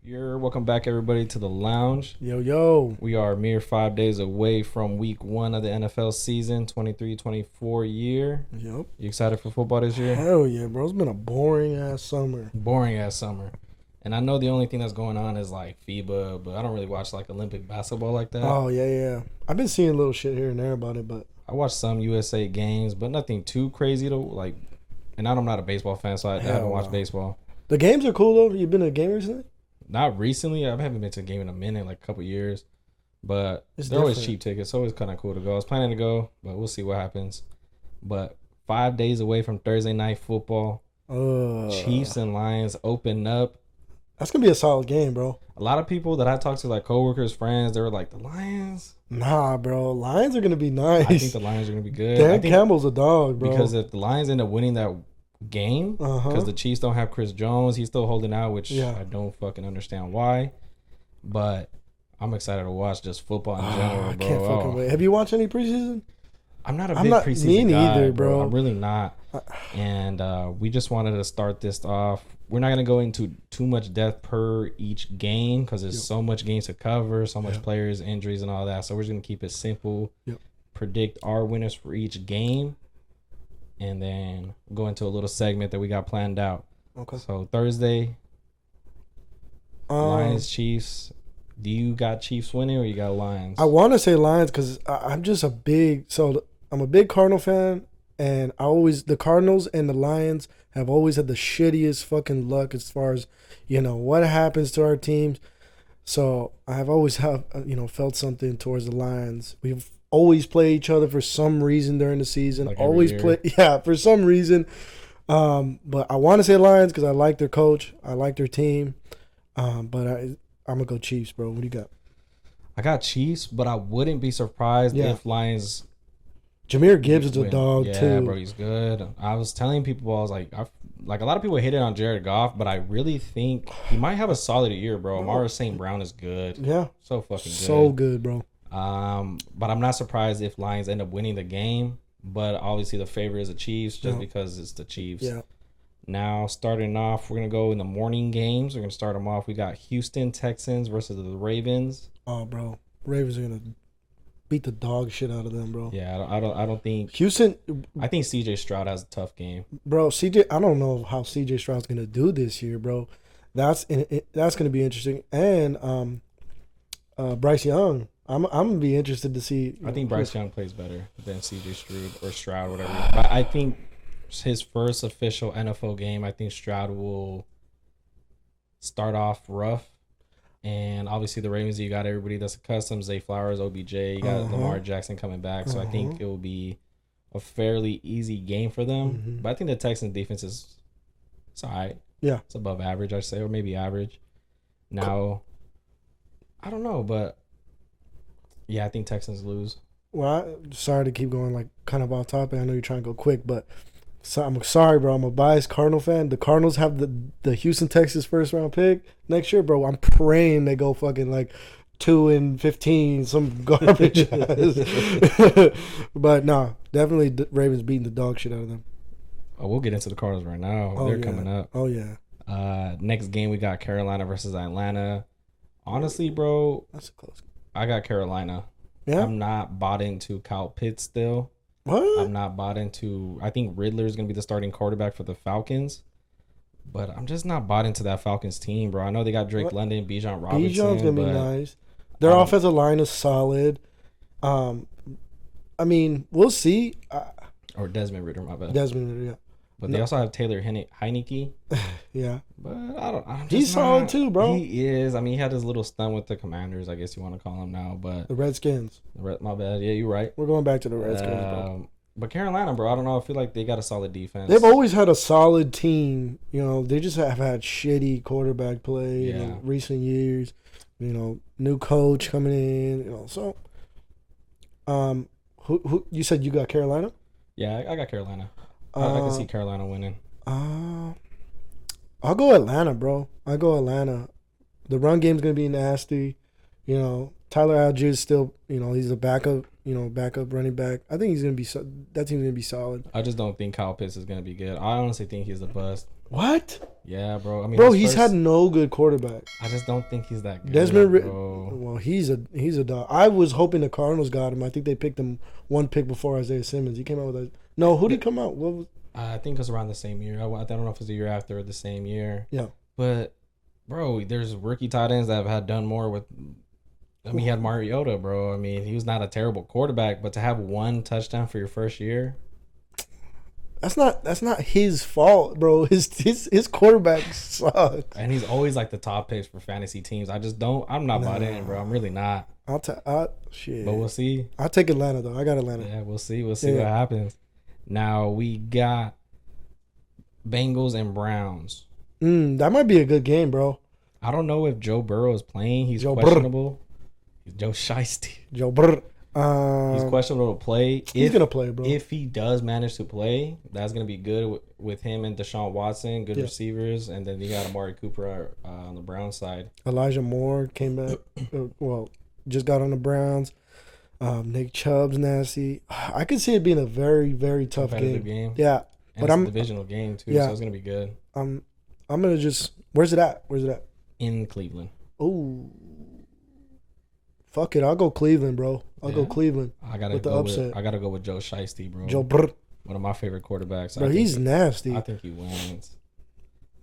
You're welcome back, everybody, to the lounge. Yo. We are mere 5 days away from week 1 of the NFL season, 23-24 year. Yep. You excited for football this year? Hell yeah, bro. It's been a boring ass summer. Boring ass summer. And I know the only thing that's going on is like FIBA, but I don't really watch like Olympic basketball like that. Oh, yeah. I've been seeing little shit here and there about it, but I watch some USA games, but nothing too crazy to like. And I'm not a baseball fan, so I haven't watched baseball. The games are cool though. You been to a game recently? Not recently. I haven't been to a game in a minute, like a couple years. But It's they're always different. cheap tickets. It's always kind of cool to go. I was planning to go, but we'll see what happens. But 5 days away from Thursday night football. Chiefs and Lions open up. That's going to be a solid game, bro. A lot of people that I talked to, like coworkers, friends, they were like, the Lions? Nah, bro. Lions are going to be nice. I think the Lions are going to be good. Dan Campbell's a dog, bro. Because if the Lions end up winning that game, because the Chiefs don't have Chris Jones, he's still holding out, which I don't fucking understand why. But I'm excited to watch just football in general, I bro. can't fucking wait. Have you watched any preseason? I'm not a big preseason me guy, neither, bro. I'm really not. And we just wanted to start this off. We're not going to go into too much depth per each game because there's so much games to cover, so much players, injuries, and all that. So we're just going to keep it simple, predict our winners for each game, and then go into a little segment that we got planned out. Okay. So Thursday, Lions, Chiefs. Do you got Chiefs winning or you got Lions? I want to say Lions because I'm just I'm a big Cardinal fan, and the Cardinals and the Lions have always had the shittiest fucking luck as far as, what happens to our teams. So I've always felt something towards the Lions. We've always played each other for some reason during the season. Like for some reason. But I want to say Lions because I like their coach. I like their team. But I'm going to go Chiefs, bro. What do you got? I got Chiefs, but I wouldn't be surprised if Lions... Jameer Gibbs is a dog, too. Yeah, bro, he's good. I was telling people, I was like, a lot of people hit it on Jared Goff, but I really think he might have a solid year, bro. Amara St. Brown is good. Yeah. So fucking good. So good, bro. But I'm not surprised if Lions end up winning the game, but obviously the favorite is the Chiefs just because it's the Chiefs. Yeah. Now, starting off, we're going to go in the morning games. We're going to start them off. We got Houston Texans versus the Ravens. Oh, bro. Ravens are going to beat the dog shit out of them, bro. Yeah, I don't think Houston. I think CJ Stroud has a tough game, bro. I don't know how CJ Stroud's gonna do this year, bro. That's gonna be interesting. And Bryce Young, I'm gonna be interested to see. I think Bryce Young plays better than CJ Stroud, whatever. But I think his first official NFL game, I think Stroud will start off rough. And obviously the Ravens, you got everybody that's accustomed. Zay Flowers, OBJ, you got Lamar Jackson coming back. So I think it will be a fairly easy game for them. But I think the Texans defense is all right. Yeah. It's above average, I'd say, or maybe average. Now, I don't know, but yeah, I think Texans lose. Well, sorry to keep going like kind of off topic. I know you're trying to go quick, but I'm sorry, bro. I'm a biased Cardinal fan. The Cardinals have the Houston Texans first round pick next year, bro. I'm praying they go fucking like 2-15, some garbage. But no, definitely the Ravens beating the dog shit out of them. Oh, we'll get into the Cardinals right now. They're coming up. Oh yeah. Next game we got Carolina versus Atlanta. Honestly, bro, that's a close game. I got Carolina. Yeah. I'm not bought into Kyle Pitts still. What? I'm not bought into. I think Riddler is going to be the starting quarterback for the Falcons, but I'm just not bought into that Falcons team, bro. I know they got Drake London, Bijan Robinson. Bijan's going to be nice. Their offensive line is solid. I mean, we'll see. Or Desmond Ridder, my bad. Desmond Ridder, yeah. But they also have Taylor Heineke. Yeah. But I'm he's solid too, bro. He is. I mean, he had his little stunt with the Commanders, I guess you want to call him now. But the Redskins. My bad. Yeah, you're right. We're going back to the Redskins, bro. But Carolina, bro, I don't know. I feel like they got a solid defense. They've always had a solid team. They just have had shitty quarterback play in recent years. New coach coming in. So, who you said you got Carolina? Yeah, I got Carolina. I can see Carolina winning. I'll go Atlanta, bro. I go Atlanta. The run game's gonna be nasty. Tyler Algier is still, he's a backup running back. I think he's gonna be that team's gonna be solid. I just don't think Kyle Pitts is gonna be good. I honestly think he's the bust. What? Yeah, bro. I mean, bro, he's had no good quarterback. I just don't think he's that good. Well, he's a dog. I was hoping the Cardinals got him. I think they picked him one pick before Isaiah Simmons. He came out with a no. Who did he come out? What was? I think it was around the same year. I don't know if it was the year after or the same year. Yeah. But, bro, there's rookie tight ends that have done more with. I mean, he had Mariota, bro. I mean, he was not a terrible quarterback, but to have one touchdown for your first year. That's not his fault, bro. His quarterback sucks. And he's always like the top picks for fantasy teams. I'm not bought in, bro. I'm really not. Shit. But we'll see. I'll take Atlanta though. I got Atlanta. Yeah, we'll see. We'll see what happens. Now we got Bengals and Browns. That might be a good game, bro. I don't know if Joe Burrow is playing. He's questionable. He's Joe Shiesty. Joe Burrow. He's questionable to play. He's gonna play, bro. If he does manage to play, that's gonna be good with him and Deshaun Watson, good receivers, and then you got Amari Cooper on the Browns side. Elijah Moore came back. Just got on the Browns. Nick Chubb's nasty. I could see it being a very, very tough game. Yeah, and it's a divisional game too, so it's gonna be good. I'm gonna just. Where's it at? In Cleveland. Oh. Fuck it, I'll go Cleveland, bro. I'll go Cleveland. I gotta go with Joe Shiesty, bro. Joe Brr. One of my favorite quarterbacks. Bro, he's nasty. I think he wins.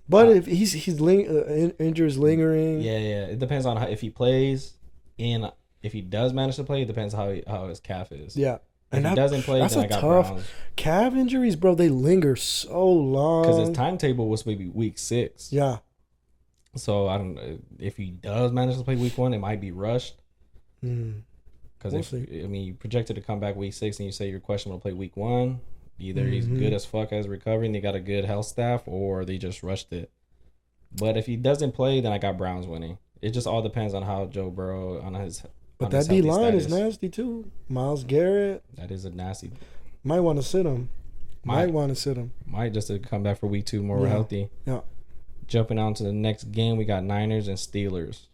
But if injuries lingering. Yeah. It depends on if he plays. If he does manage to play, it depends how his calf is. Yeah. If he doesn't play, then I got Browns. Calf injuries, bro, they linger so long. Because his timetable was maybe week 6. Yeah. So I don't know if he does manage to play week 1, it might be rushed. Because you projected to come back week 6 and you say you're questionable to play week 1, either he's good as fuck as recovering, they got a good health staff, or they just rushed it. But if he doesn't play, then I got Browns winning. It just all depends on how Joe Burrow on his. But that D line is nasty too. Myles Garrett. That is a nasty. Might want to sit him. Might just to come back for week 2 more healthy. Yeah. Jumping on to the next game, we got Niners and Steelers.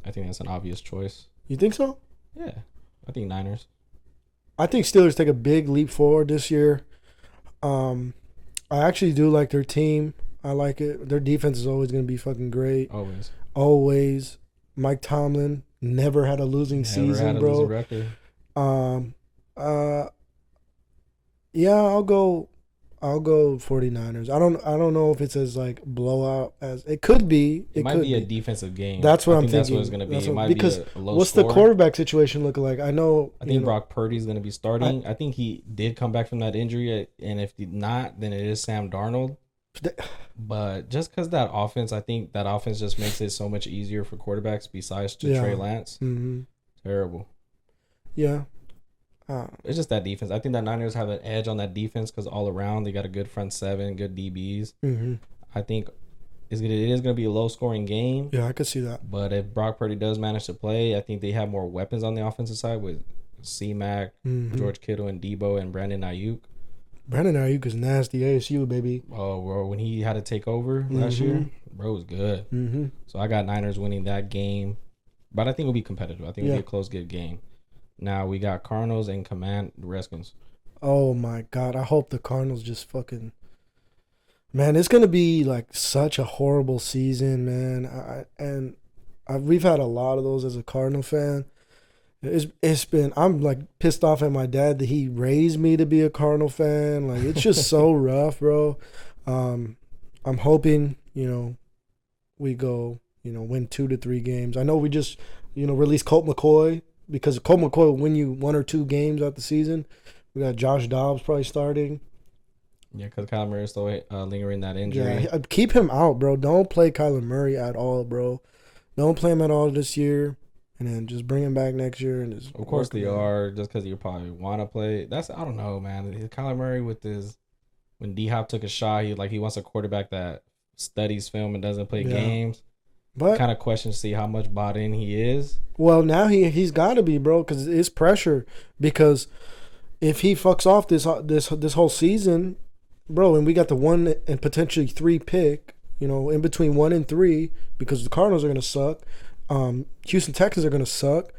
I think that's an obvious choice. You think so? Yeah, I think Niners. I think Steelers take a big leap forward this year. I actually do like their team. I like it. Their defense is always going to be fucking great. Always. Mike Tomlin never had a losing season, bro. Losing record. Yeah, I'll go 49ers. I don't know if it's as like blowout as it could be. It might be a defensive game. That's what I'm thinking. That's what it's going to be. It might because be a low what's score. The quarterback situation look like? I think Brock Purdy's going to be starting. I think he did come back from that injury, and if not, then it is Sam Darnold. But just because that offense, I think that offense just makes it so much easier for quarterbacks besides Trey Lance. Mm-hmm. Terrible. Yeah. It's just that defense. I think that Niners have an edge on that defense because all around they got a good front seven, good DBs. Mm-hmm. I think it is going to be a low scoring game. Yeah, I could see that. But if Brock Purdy does manage to play, I think they have more weapons on the offensive side with C-Mac, George Kittle, and Debo, and Brandon Ayuk. Brandon Ayuk is nasty. ASU, baby. Oh, bro, when he had to take over last year, bro, was good. Mm-hmm. So I got Niners winning that game. But I think it'll be competitive. I think it'll be a close, good game. Now we got Cardinals and Redskins. Oh my God! I hope the Cardinals just fucking. Man, it's gonna be like such a horrible season, man. We've had a lot of those as a Cardinal fan. It's been. I'm like pissed off at my dad that he raised me to be a Cardinal fan. Like it's just so rough, bro. I'm hoping we go win 2 to 3 games. I know we just released Colt McCoy. Because Colt McCoy will win you 1 or 2 games out the season. We got Josh Dobbs probably starting. Yeah, because Kyler Murray is still lingering that injury. Yeah, keep him out, bro. Don't play Kyler Murray at all, bro. Don't play him at all this year. And then just bring him back next year. And just of course they are, just because you probably want to play. I don't know, man. Kyler Murray when D-Hop took a shot, he wants a quarterback that studies film and doesn't play games. But kind of question to see how much bought in he is. Well, now he's got to be, bro, because it's pressure. Because if he fucks off this whole season, bro, and we got the 1 and potentially 3 pick, in between 1 and 3, because the Cardinals are gonna suck, Houston Texans are gonna suck.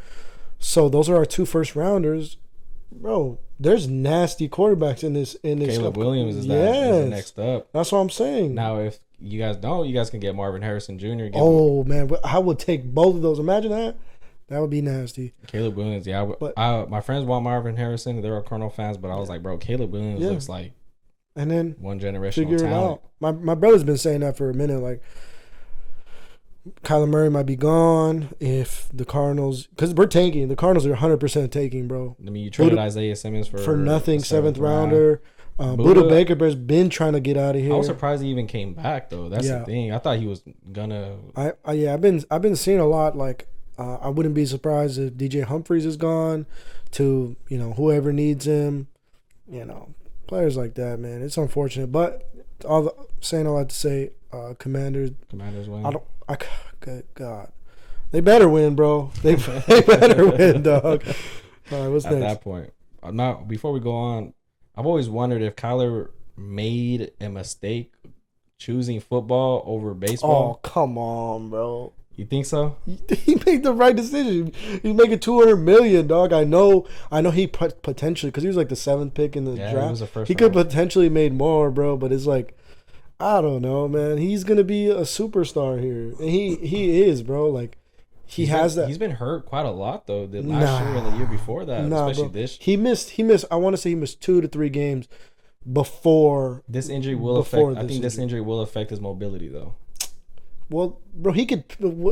So those are our 2 first rounders. bro, there's nasty quarterbacks in this. Caleb Williams is the next up. That's what I'm saying. Now, if you guys don't, you guys can get Marvin Harrison Jr. Oh man, I would take both of those. Imagine that. That would be nasty. Caleb Williams, yeah. My friends want Marvin Harrison. They're all Colonel fans, but I was like, bro, Caleb Williams looks like and then one generational figure talent. It out. My brother's been saying that for a minute. Like, Kyler Murray might be gone if the Cardinals, because we're tanking. The Cardinals are 100% taking, bro. I mean, you traded Isaiah Simmons for nothing, seventh rounder. Buda Baker's been trying to get out of here. I was surprised he even came back though. That's the thing. I thought he was gonna. I've been seeing a lot. Like, I wouldn't be surprised if DJ Humphries is gone. To whoever needs him, players like that, man. It's unfortunate, but saying all that to say, Commanders win. Good God, they better win, bro. They better win, dog. All right, what's next? At that point, before we go on, I've always wondered if Kyler made a mistake choosing football over baseball. Oh, come on, bro. You think so? He made the right decision. He's making $200 million, dog. I know. He potentially, because he was like the 7th pick in the draft. He was the first. He could potentially made more, bro. But it's like, I don't know, man. He's gonna be a superstar here, and he is, bro. Like, he's been hurt quite a lot though. The last year and the year before that, especially bro. this. He missed. I want to say he missed 2 to 3 games before this injury will affect. I think this injury will affect his mobility though. Well, bro, he could. This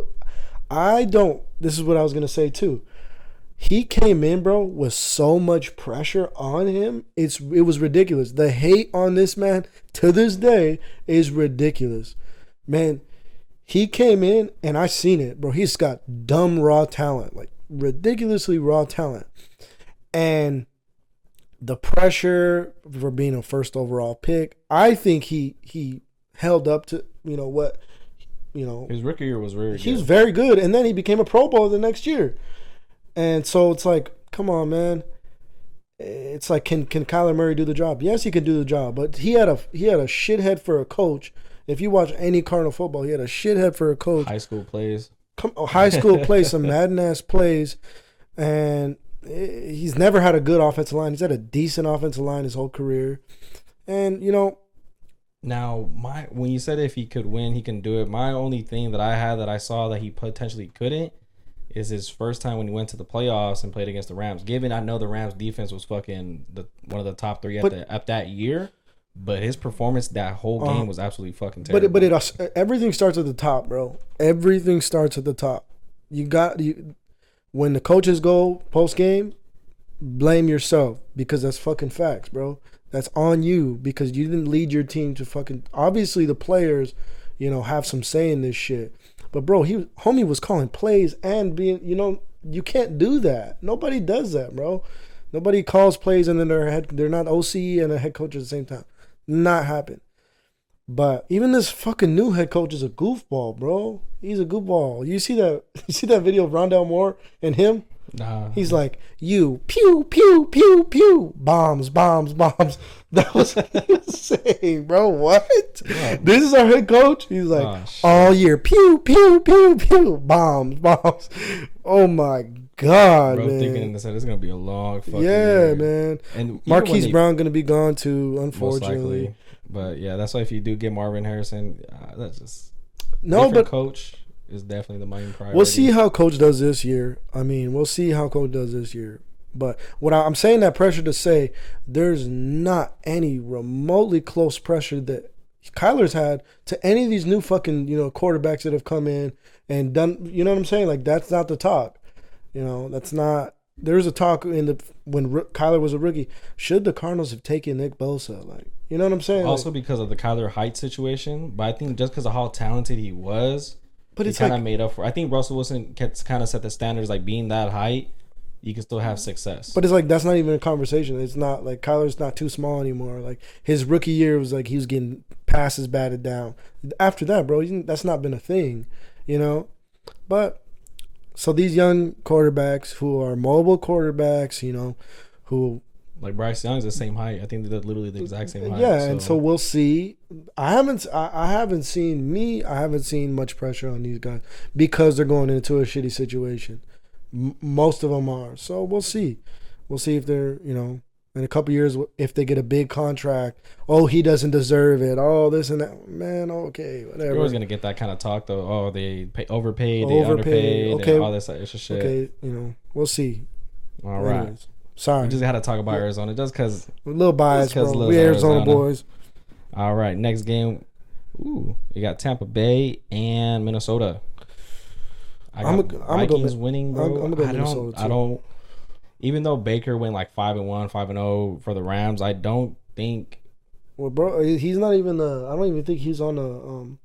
is what I was gonna say too. He came in, bro, with so much pressure on him. It was ridiculous. The hate on this man to this day is ridiculous, man. He came in, and I seen it, bro. He's got dumb raw talent, like ridiculously raw talent, and the pressure for being a first overall pick. I think he held up to what. His rookie year was very good. He was very good, and then he became a Pro Bowler the next year. And so it's like, come on, man. It's like, can Kyler Murray do the job? Yes, he can do the job, but he had a shithead for a coach. If you watch any Cardinal football, he had a shithead for a coach. High school plays, some Madden ass plays, and he's never had a good offensive line. He's had a decent offensive line his whole career, and Now, when you said if he could win, he can do it. My only thing that I saw that he potentially couldn't is his first time when he went to the playoffs and played against the Rams. Given I know the Rams defense was fucking one of the top 3 at that year, but his performance that whole game was absolutely fucking terrible. But everything starts at the top, bro. Everything starts at the top. When the coaches go post game, blame yourself because that's fucking facts, bro. That's on you because you didn't lead your team to fucking. Obviously, the players, have some say in this shit. But bro, homie was calling plays and being, you can't do that. Nobody does that, bro. Nobody calls plays and then they're not OC and a head coach at the same time. Not happen. But even this fucking new head coach is a goofball, bro. He's a goofball. You see that video of Rondell Moore and him? Nah. He's like, you pew pew pew pew bombs. That was what he was saying, bro. What? Yeah. This is our head coach. He's like, all year pew pew pew pew bombs. Oh my god, bro, man. Thinking in this head, it's gonna be a long fucking year. Man. And Marquise Brown gonna be gone too, unfortunately. Most likely. But yeah, that's why if you do get Marvin Harrison, that's just coach is definitely the main priority. We'll see how coach does this year. But what I'm saying, that pressure to say there's not any remotely close pressure that Kyler's had to any of these new fucking quarterbacks that have come in and done. You know what I'm saying? Like, that's not the talk. That's not. There's a talk when Kyler was a rookie. Should the Cardinals have taken Nick Bosa? Like, you know what I'm saying? Also because of the Kyler height situation, but I think just because of how talented he was. But it's kind of made up for. I think Russell Wilson kind of set the standards, like being that height, you can still have success. But it's like that's not even a conversation. It's not like Kyler's not too small anymore. Like his rookie year was like he was getting passes batted down. After that, bro, that's not been a thing, But so these young quarterbacks who are mobile quarterbacks, who like Bryce Young's the same height. I think they're literally the exact same height. Yeah, and so we'll see. I haven't seen much pressure on these guys because they're going into a shitty situation. Most of them are. So we'll see. We'll see if they're, in a couple years, if they get a big contract. Oh, he doesn't deserve it. Oh, this and that. Man, okay, whatever. You're always gonna get that kind of talk though. Oh, they overpaid, they underpaid, okay, and all this extra shit. Okay, we'll see. All right. Anyways, sorry. We just had to talk about Arizona just because. A little biased, bro. We Arizona boys. All right, next game. Ooh, you got Tampa Bay and Minnesota. I'm Vikings winning, bro. I'm gonna go Minnesota too. I don't. Even though Baker went like 5-1, 5-0 for the Rams, I don't think. Well, bro, he's not even. I don't even think he's on the.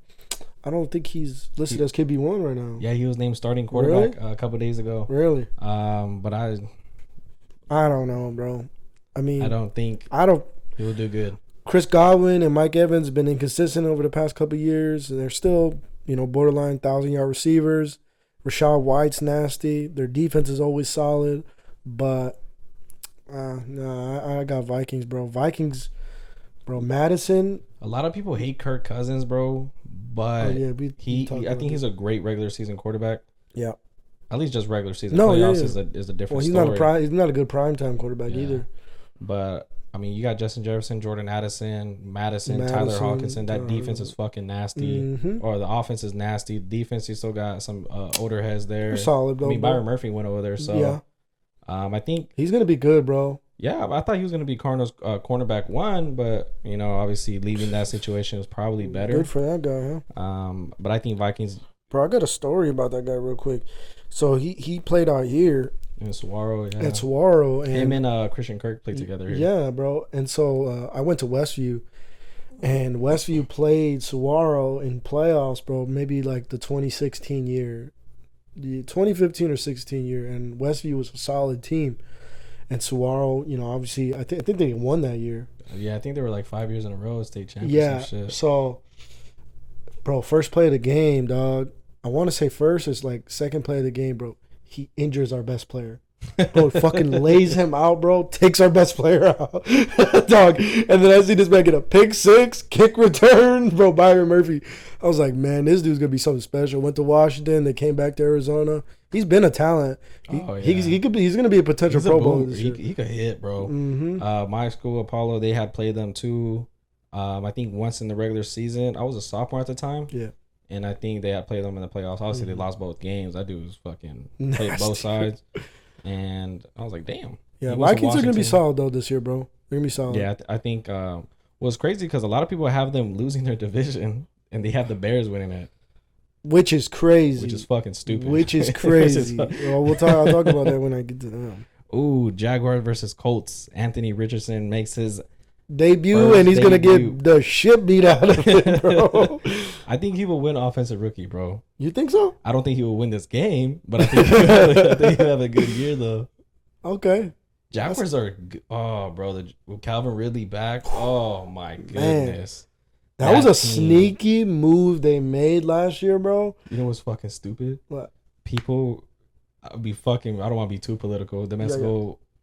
I don't think he's listed as QB1 right now. Yeah, he was named starting quarterback a couple days ago. Really? But I don't know, bro. I mean, I don't think he will do good. Chris Godwin and Mike Evans have been inconsistent over the past couple of years. They're still, borderline 1,000-yard receivers. Rashad White's nasty. Their defense is always solid. But, I got Vikings, bro. Vikings, bro. Madison. A lot of people hate Kirk Cousins, bro. But I think he's a great regular season quarterback. Yeah. At least just regular season. Playoffs is a different story. He's not a good primetime quarterback either. But, I mean, you got Justin Jefferson, Jordan Addison, Madison, Tyler Hawkinson. That defense is fucking nasty. Mm-hmm. Or the offense is nasty. Defense, you still got some older heads there. They're solid, though. I mean, Byron Murphy went over there, so. Yeah. I think he's gonna be good, bro. Yeah, I thought he was gonna be Cardinals cornerback 1, but obviously leaving that situation was probably better. Good for that guy, huh? But I think Vikings. Bro, I got a story about that guy real quick. So he played out here. And Saguaro, yeah. And Saguaro, and him and Christian Kirk played together here. Yeah, bro. And so I went to Westview, and Westview played Saguaro in playoffs, bro. Maybe like the 2016 year. The 2015 or 16 year, and Westview was a solid team, and Saguaro, obviously, I think they won that year. Yeah, I think they were like 5 years in a row state champions. Yeah, shit. So, bro, first play of the game, dog. I want to say first is like second play of the game, bro. He injures our best player. Bro, fucking lays him out, bro. Takes our best player out, dog. And then I see this man get a pick six, kick return, bro. Byron Murphy. I was like, man, this dude's gonna be something special. Went to Washington, they came back to Arizona. He's been a talent. He's gonna be a potential Pro Bowler this year. He could hit, bro. Mm-hmm. My school, Apollo, they had played them too. I think once in the regular season. I was a sophomore at the time. Yeah. And I think they had played them in the playoffs. Obviously, they lost both games. That dude was fucking played both sides. And I was like, damn. Yeah, Vikings are going to be solid, though, this year, bro. They're going to be solid. Yeah, I think it's crazy because a lot of people have them losing their division, and they have the Bears winning it. Which is crazy. Which is fucking stupid. Which is crazy. Well, I'll talk about that when I get to them. Ooh, Jaguars versus Colts. Anthony Richardson makes his debut, and he's going to get the shit beat out of him, bro. I think he will win offensive rookie, bro. You think so? I don't think he will win this game, but I think he'll have a good year, though. Okay. Jaguars are, bro, with Calvin Ridley back, oh, my goodness. That was a sneaky move they made last year, bro. You know what's fucking stupid? What? People be fucking, I don't want to be too political, domestic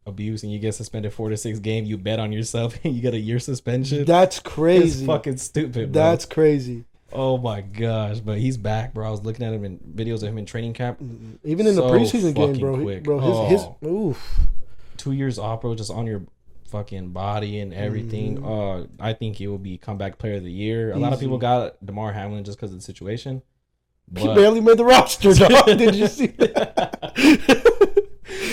abuse, and you get suspended 4 to 6 games, you bet on yourself and you get a year suspension. That's crazy. It's fucking stupid, bro. That's crazy. Oh my gosh, but he's back, bro. I was looking at him in videos of him in training camp. Even in the preseason game, bro. Quick. His oof. 2 years off, bro, just on your fucking body and everything. I think he will be comeback player of the year. A lot of people got DeMar Hamlin just because of the situation. He barely made the roster, dog. Did you see that?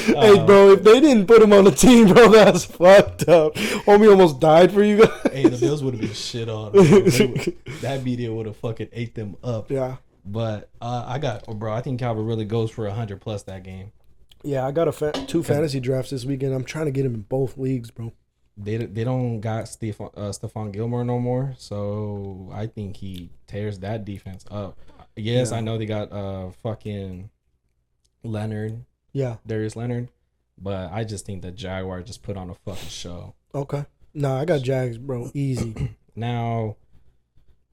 Hey, bro, if they didn't put him on the team, bro, that's fucked up. Homie almost died for you guys. Hey, the Bills would have been shit on. That media would have fucking ate them up. Yeah. But I think Calvin really goes for 100 plus that game. Yeah, I got two fantasy drafts this weekend. I'm trying to get him in both leagues, bro. They don't got Stephon Gilmore no more, so I think he tears that defense up. Yes, I know they got fucking Leonard. Yeah. Darius Leonard. But I just think the Jaguars just put on a fucking show. Okay. Nah, I got Jags, bro. Easy. Now,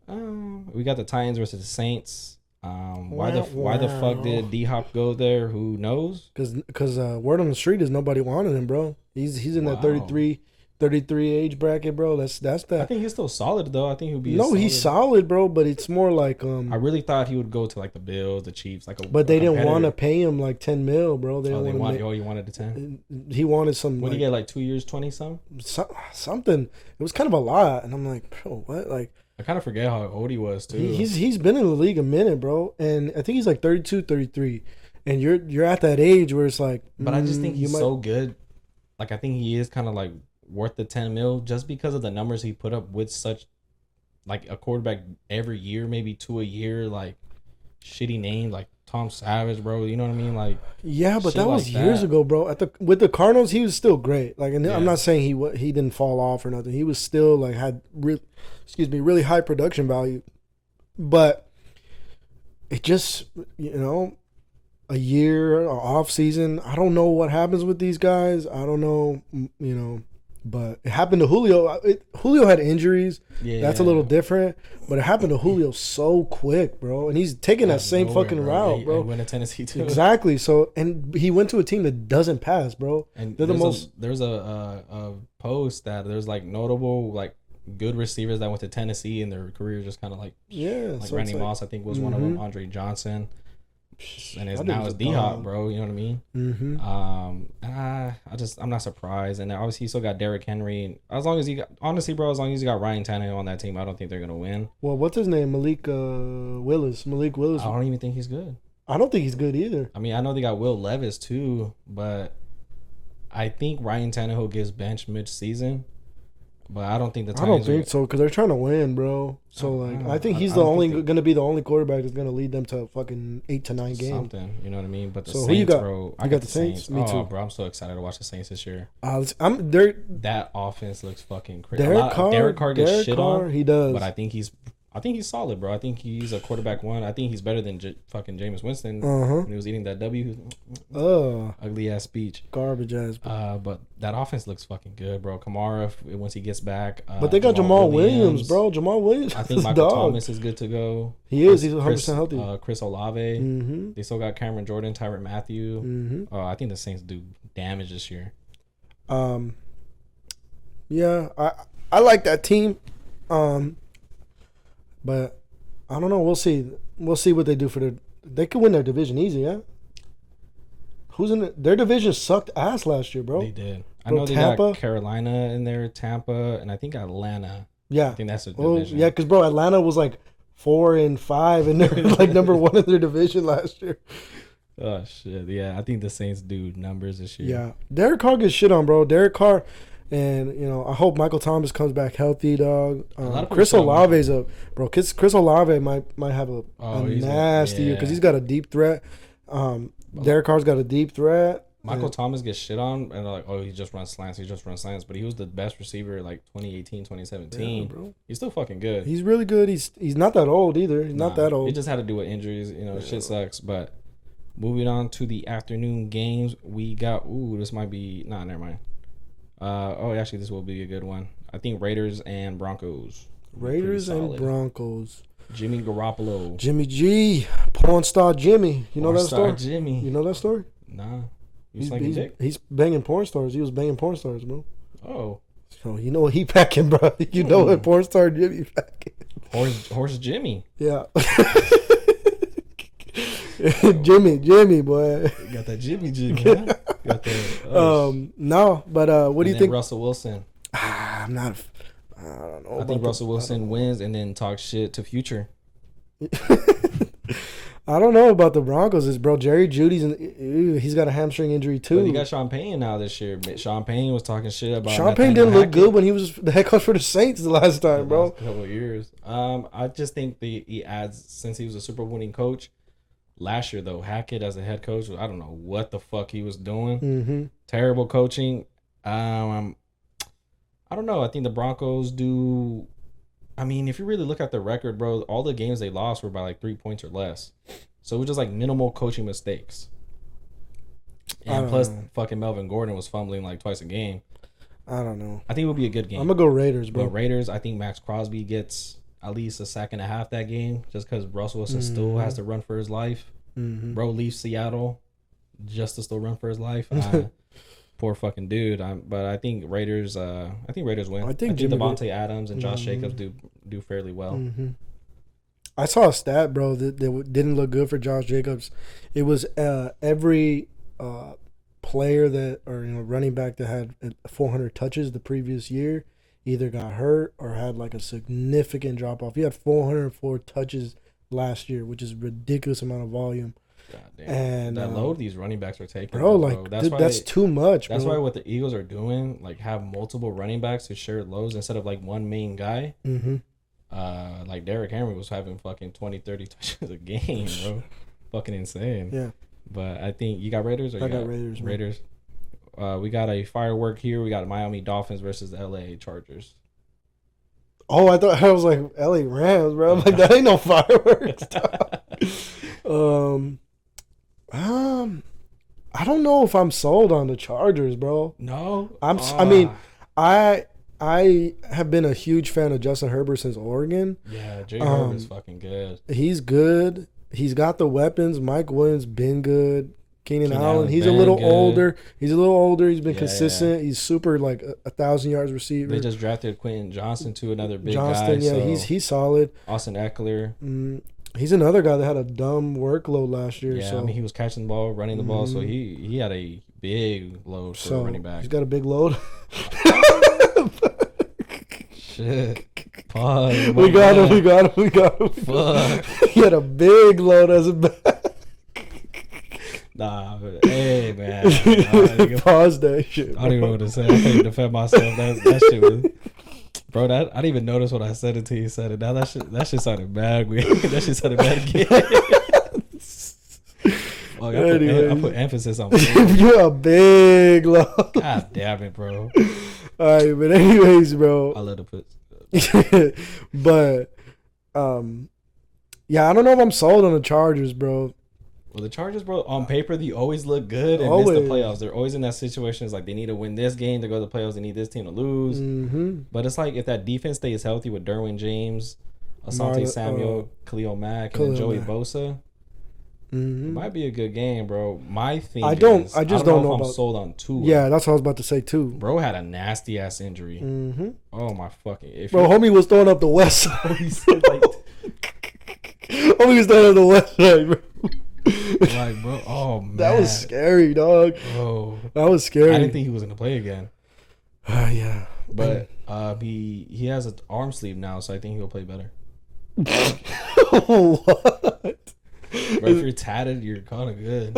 we got the Titans versus the Saints. Why the fuck did D-Hop go there? Who knows? Because word on the street is nobody wanted him, bro. He's in that 33 33 age bracket, bro. That's I that. think he's still solid though. I think he'll be. No, he's solid, bro. But it's more like I really thought he would go to like the Bills, the Chiefs, like a. But they a didn't want to competitor. pay him like 10 mil, bro. They Oh, didn't want to. he wanted the 10. He wanted some. What Like, did he get? Like 2 years, 20 some. something. It was kind of a lot, and I'm like, bro, what? Like, I kind of forget how old he was too. he's been in the league a minute, bro, and I think he's like 32, 33, and you're at that age where it's like. But I just think you he's so good. Like I think he is kind of like worth the 10 mil just because of the numbers he put up with such like a quarterback every year, maybe 2 a year, like shitty name like Tom Savage, bro. You know what I mean? Like Yeah, but shit that was like years that. ago, bro. With the Cardinals, he was still great. Like, and Yeah. I'm not saying he didn't fall off or nothing. He was still like had really high production value. But it just a year off season. I don't know what happens with these guys. I don't know, but it happened to Julio. Julio had injuries. Yeah, That's a little different. But it happened to Julio so quick, bro. And he's taking that same Nowhere, fucking bro. route, He bro. went to Tennessee too. Exactly. So, and he went to a team that doesn't pass, bro. And They're the most. there's a post that there's like notable like good receivers that went to Tennessee and their career just kind of like Yeah. like so Randy it's like, Moss I think was one of them, Andre Johnson, and that now dude's it's a D Hop, dog. bro. You know what I mean? Mm-hmm. I'm not surprised, and obviously he still got Derrick Henry. And as long as he got honestly, bro, as long as you got Ryan Tannehill on that team, I don't think they're gonna win. Well, what's his name? Malik Willis. Malik Willis. I don't even think he's good. I don't think he's good either. I mean, I know they got Will Levis too, but I think Ryan Tannehill gets benched mid-season. But I don't think the I don't Titans think so because they're trying to win, bro. So like, I think he's I the don't only think they- going to be the only quarterback that's going to lead them to fucking 8 to 9 games. something. You know what I mean? But the So Saints, who you got? bro, I You got got the Saints? Me Oh, too. bro, I'm so excited to watch the Saints this year. They're That offense looks fucking crazy. Derek Carr gets shit on, He does. but I think he's solid, bro. I think he's a quarterback one. I think he's better than fucking Jameis Winston when he was eating that ugly ass speech. Garbage ass. But that offense looks fucking good, bro. Kamara, once he gets back. But they got Jamal Williams, bro. Jamal Williams. I think is Michael dog. Thomas is good to go. He is. He's 100% healthy. Chris Olave. Mm-hmm. They still got Cameron Jordan, Tyrann Mathieu. Mm-hmm. I think the Saints do damage this year. Yeah, I like that team. But I don't know. We'll see. We'll see what they do for their. They could win their division easy, yeah. Who's in their division? Sucked ass last year, bro. They did. I Bro, know they Tampa? got Carolina in there, Tampa, and I think Atlanta. Yeah. I think that's a Oh division. yeah, because bro, Atlanta was like 4-5, and they're like number 1 in their division last year. Oh shit. Yeah, I think the Saints do numbers this year. Yeah, Derek Carr gets shit on, bro. Derek Carr, and I hope Michael Thomas comes back healthy, dog. lot of people Chris say Olave's Chris Olave might have a he's nasty year because he's got a deep threat. Derek Carr's got a deep threat. Michael Thomas gets shit on, and they're like, oh, he just runs slants. But he was the best receiver like 2018, 2017. Yeah, bro. He's still fucking good. He's really good. He's not that old either. He's not that old. He just had to do with injuries. Shit sucks. But moving on to the afternoon games, we got. This might be. Nah, never mind. Actually, this will be a good one. I think Raiders and Broncos. Raiders and Solid. Broncos. Jimmy Garoppolo. Jimmy G, porn star Jimmy. You know that story? Jimmy. You know that story? Nah. You slinging dick? He's banging porn stars. He was banging porn stars, bro. Oh. So you know what he packing, bro. You know what porn star Jimmy packing. Horse Jimmy. Yeah. Jimmy, boy. Got that Jimmy. Huh? Got that. No, but what do you think? Russell Wilson. I don't know. I think Russell Wilson wins and then talks shit to Future. I don't know about the Broncos, bro. Jerry Judy's he's got a hamstring injury too. But you got Sean Payne now this year. Sean Payne was talking shit about. Sean Payne didn't look good when he was the head coach for the Saints the last time, bro. Last couple of years. I just think he adds since he was a Super Bowl winning coach. Last year though, Hackett as a head coach, I don't know what the fuck he was doing. Mm-hmm. Terrible coaching. I don't know. I think the Broncos do. I mean, if you really look at the record, bro, all the games they lost were by like 3 points or less. So it was just like minimal coaching mistakes. And plus, fucking Melvin Gordon was fumbling like twice a game. I don't know. I think it would be a good game. I'm going to go Raiders, bro. But Raiders, I think Max Crosby gets at least a sack and a half that game just because Russell Wilson still has to run for his life. Bro leaves Seattle just to still run for his life. poor fucking dude. But I think Raiders. I think Raiders win. I think Devontae Adams and Josh Jacobs do fairly well. Mm-hmm. I saw a stat, bro, that didn't look good for Josh Jacobs. It was every player that, or running back that had 400 touches the previous year either got hurt or had like a significant drop off. He had 404 touches last year, which is a ridiculous amount of volume. God damn. And that load these running backs are taking, bro, like that's too much. That's bro. why what the Eagles are doing, like have multiple running backs to share loads instead of like one main guy. Mm-hmm. Like Derrick Henry was having fucking 20-30 touches a game, bro. Fucking insane. Yeah. But I think you got Raiders, or I got Raiders. Raiders. We got a firework here. We got Miami Dolphins versus the LA Chargers. Oh, I was like LA Rams, bro. I'm like, that ain't no fireworks. I don't know if I'm sold on the Chargers, bro. No, I mean, I have been a huge fan of Justin Herbert since Oregon. Yeah, Jay Herbert's fucking good. He's good. He's got the weapons. Mike Williams been good. Keenan Allen, he's a little older. He's been consistent. Yeah. He's super, like 1,000 yards receiver. They just drafted Quentin Johnson too, another big guy. Yeah, so he's solid. Austin Eckler. He's another guy that had a dumb workload last year. Yeah, so. I mean, he was catching the ball, running the ball, so he had a big load for a running back. He's got a big load. Shit. Pause. We got him. Fuck. He had a big load as a back. Nah, but, hey, man. Pause that shit. I don't even know what to say. I can't defend myself. That shit was... Bro, I didn't even notice when I said it till you said it. Now that shit sounded bad. That shit sounded bad again. I put emphasis on you're a big load. God damn it, bro. All right, but anyways, bro. I love to put... But, yeah, I don't know if I'm sold on the Chargers, bro. Well, the Chargers, bro, on paper, they always look good and miss the playoffs. They're always in that situation. It's like they need to win this game to go to the playoffs. They need this team to lose. Mm-hmm. But it's like if that defense stays healthy with Derwin James, Asante Samuel, Khalil Mack, and Joey Bosa, it might be a good game, bro. My thing I don't know if I'm sold on Tua. Yeah, that's what I was about to say, too. Bro had a nasty-ass injury. Mm-hmm. Oh, my fucking... homie was throwing up the west side. Homie was throwing up the west side, bro. Like, bro, oh man, that was scary, dog. Oh, that was scary. I didn't think he was gonna play again. Yeah, but he has an arm sleeve now, so I think he'll play better. What? Bro, if you're tatted, you're kind of good.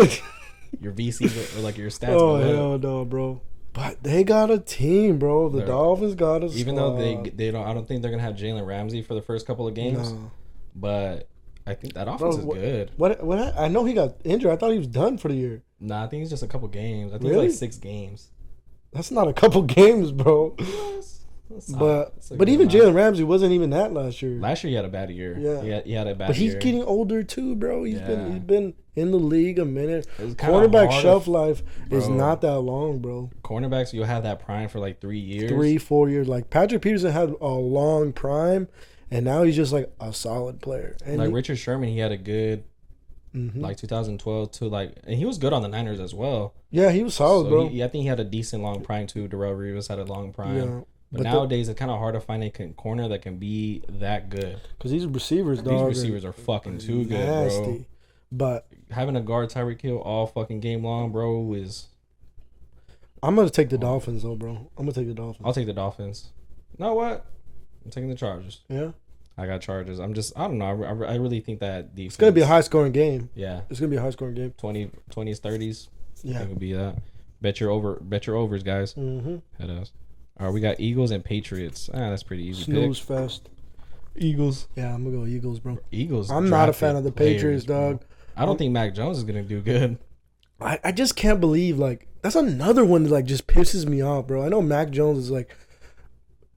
Your VC or like your stats. Oh hell no, bro. But they got a team, bro. The Dolphins got a even squad. Though they don't. I don't think they're gonna have Jalen Ramsey for the first couple of games. No. But I think that offense is good. What? I know he got injured. I thought he was done for the year. Nah, I think it's just a couple games. I think really? It's like 6 games. That's not a couple games, bro. But even Jalen Ramsey wasn't even that last year. Last year he had a bad year. Yeah, he had a bad year. But he's getting older too, bro. He's been in the league a minute. Quarterback shelf life is not that long, bro. Cornerbacks, you'll have that prime for like 3 years. 3-4 years. Like Patrick Peterson had a long prime. And now he's just like a solid player. And like Richard Sherman, he had a good like 2012 to like, and he was good on the Niners as well. Yeah, he was solid, bro. I think he had a decent long prime too. Darrelle Revis had a long prime. Yeah, but nowadays it's kind of hard to find a corner that can be that good. Because these receivers, dog, these receivers are fucking too good, bro. But having a guard Tyreek Hill all fucking game long, bro, is. I'm gonna take the Dolphins though, bro. I'm gonna take the Dolphins. I'll take the Dolphins. You know what? I'm taking the Chargers. Yeah. I got Chargers. I don't know. I really think that defense. It's going to be a high-scoring game. Yeah. It's going to be a high-scoring game. 20s, 30s. Yeah. I think it'll be that. Bet your overs, guys. Mm-hmm. Head us. All right, we got Eagles and Patriots. That's pretty easy. Snooze fest. Eagles. Yeah, I'm going to go Eagles, bro. Eagles. I'm not a fan of the Patriots, dog. Bro. I don't think Mac Jones is going to do good. I just can't believe, like, that's another one that, like, just pisses me off, bro. I know Mac Jones is, like,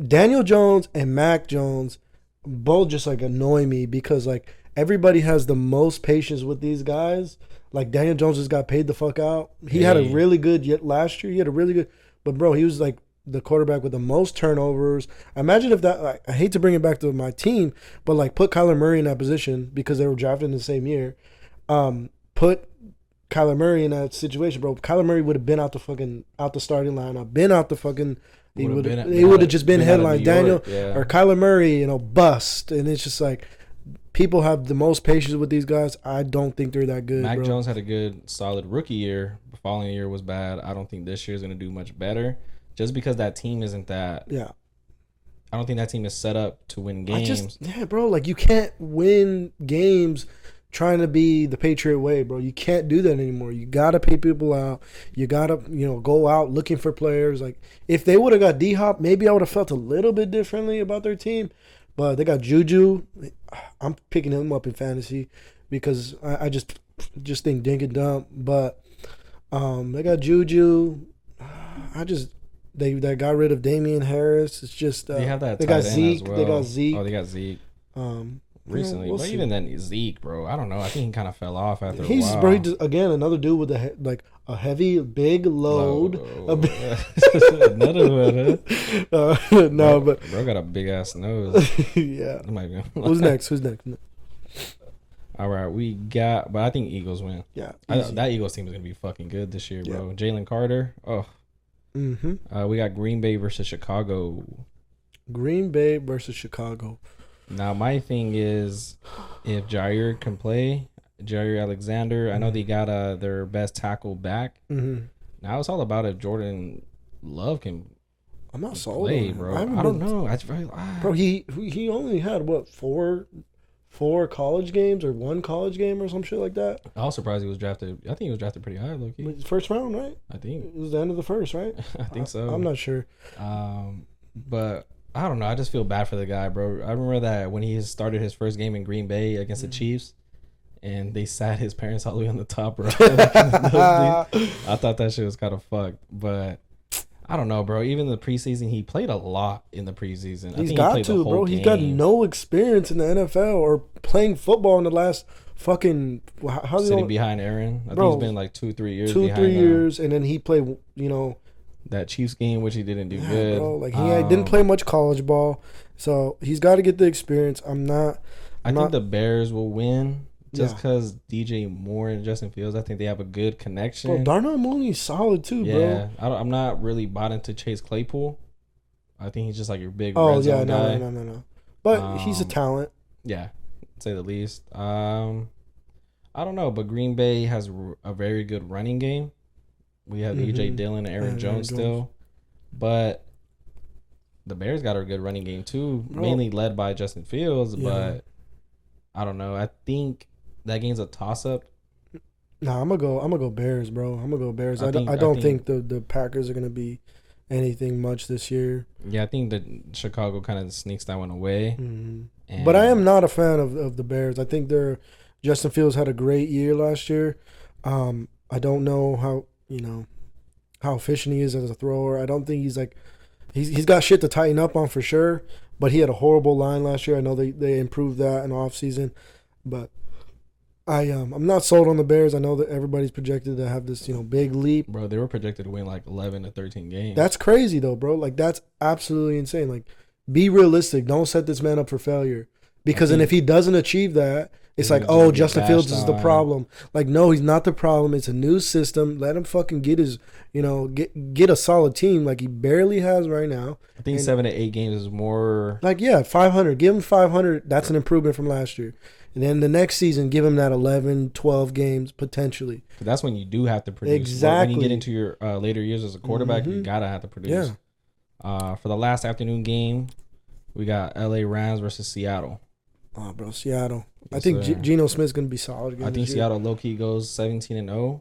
Daniel Jones and Mac Jones both just like annoy me because like everybody has the most patience with these guys. Like Daniel Jones just got paid the fuck out. He had a really good last year. He had a really good, but bro, he was like the quarterback with the most turnovers. Imagine if that. Like, I hate to bring it back to my team, but like put Kyler Murray in that position because they were drafted in the same year. Put Kyler Murray in that situation, bro. Kyler Murray would have been out the starting lineup, been out the fucking. He would have just been headlines. Daniel or Kyler Murray, bust, and it's just like people have the most patience with these guys. I don't think they're that good. Mac bro. Jones had a good, solid rookie year. The following year was bad. I don't think this year is going to do much better, just because that team isn't that. Yeah. I don't think that team is set up to win games. Bro, like you can't win games trying to be the Patriot way, bro. You can't do that anymore. You gotta pay people out. You gotta, go out looking for players. Like if they would have got D-Hop, maybe I would have felt a little bit differently about their team. But they got Juju. I'm picking him up in fantasy because I just think dink and dump. But they got Juju. They got rid of Damian Harris. It's just they have that. They got Zeke. Well. They got Zeke. Oh, they got Zeke. Recently, we'll even then Zeke, bro. I don't know. I think he kind of fell off after a while. Bro, again another dude with a heavy, big load. Another one. No, but bro got a big ass nose. Yeah. Who's next? All right, we got, but I think Eagles win. Yeah, that Eagles team is gonna be fucking good this year, bro. Yeah. Jalen Carter. Oh. Mm-hmm. We got Green Bay versus Chicago. Green Bay versus Chicago. Now, my thing is, if Jair can play, Jair Alexander, I know they got their best tackle back. Mm-hmm. Now it's all about if Jordan Love can I'm not sold play, on it. bro. I don't know. Bro, he only had, what, four college games or one college game or some shit like that? I was surprised he was drafted. I think he was drafted pretty high, low-key. First round, right? I think. It was the end of the first, right? I think so. I'm not sure. But I don't know. I just feel bad for the guy, bro. I remember that when he started his first game in Green Bay against the Chiefs, and they sat his parents all the way on the top row. I thought that shit was kind of fucked. But I don't know, bro. Even the preseason, he played a lot in the preseason. He's got to, bro. He's got no experience in the NFL or playing football in the last fucking... Sitting behind Aaron. I think it's been like 2-3 years behind 2-3 years, and then he played, that Chiefs game, which he didn't do good. Bro, like he didn't play much college ball, so he's got to get the experience. I think the Bears will win just because DJ Moore and Justin Fields. I think they have a good connection. Bro, Darnell Mooney's solid too, bro. Yeah, I'm not really bought into Chase Claypool. I think he's just like your big red zone guy. No. But he's a talent. Yeah, to say the least. I don't know, but Green Bay has a very good running game. We have AJ Dillon and Aaron Jones still. But the Bears got a good running game too, mainly led by Justin Fields. Yeah. But I don't know. I think that game's a toss-up. Nah, I'm gonna go Bears, bro. I'm gonna go Bears. I don't think the Packers are gonna be anything much this year. Yeah, I think that Chicago kind of sneaks that one away. Mm-hmm. But I am not a fan of the Bears. I think Justin Fields had a great year last year. I don't know how efficient he is as a thrower. I don't think he's got shit to tighten up on for sure, but he had a horrible line last year. I know they improved that in the offseason, but I'm not sold on the Bears. I know that everybody's projected to have this, big leap. Bro, they were projected to win like 11 to 13 games. That's crazy though, bro. Like that's absolutely insane. Like be realistic. Don't set this man up for failure. Because then if he doesn't achieve that, it's like, oh, Justin Fields is the problem. Like, no, he's not the problem. It's a new system. Let him fucking get his, get a solid team like he barely has right now. I think 7 to 8 games is more. Like, 500. Give him 500. That's an improvement from last year. And then the next season, give him that 11, 12 games potentially. That's when you do have to produce. Exactly. When you get into your later years as a quarterback, you gotta have to produce. Yeah. For the last afternoon game, we got LA Rams versus Seattle. Oh, bro, Seattle. Yes, I think Geno Smith's going to be solid again. I think Seattle low-key goes 17-0.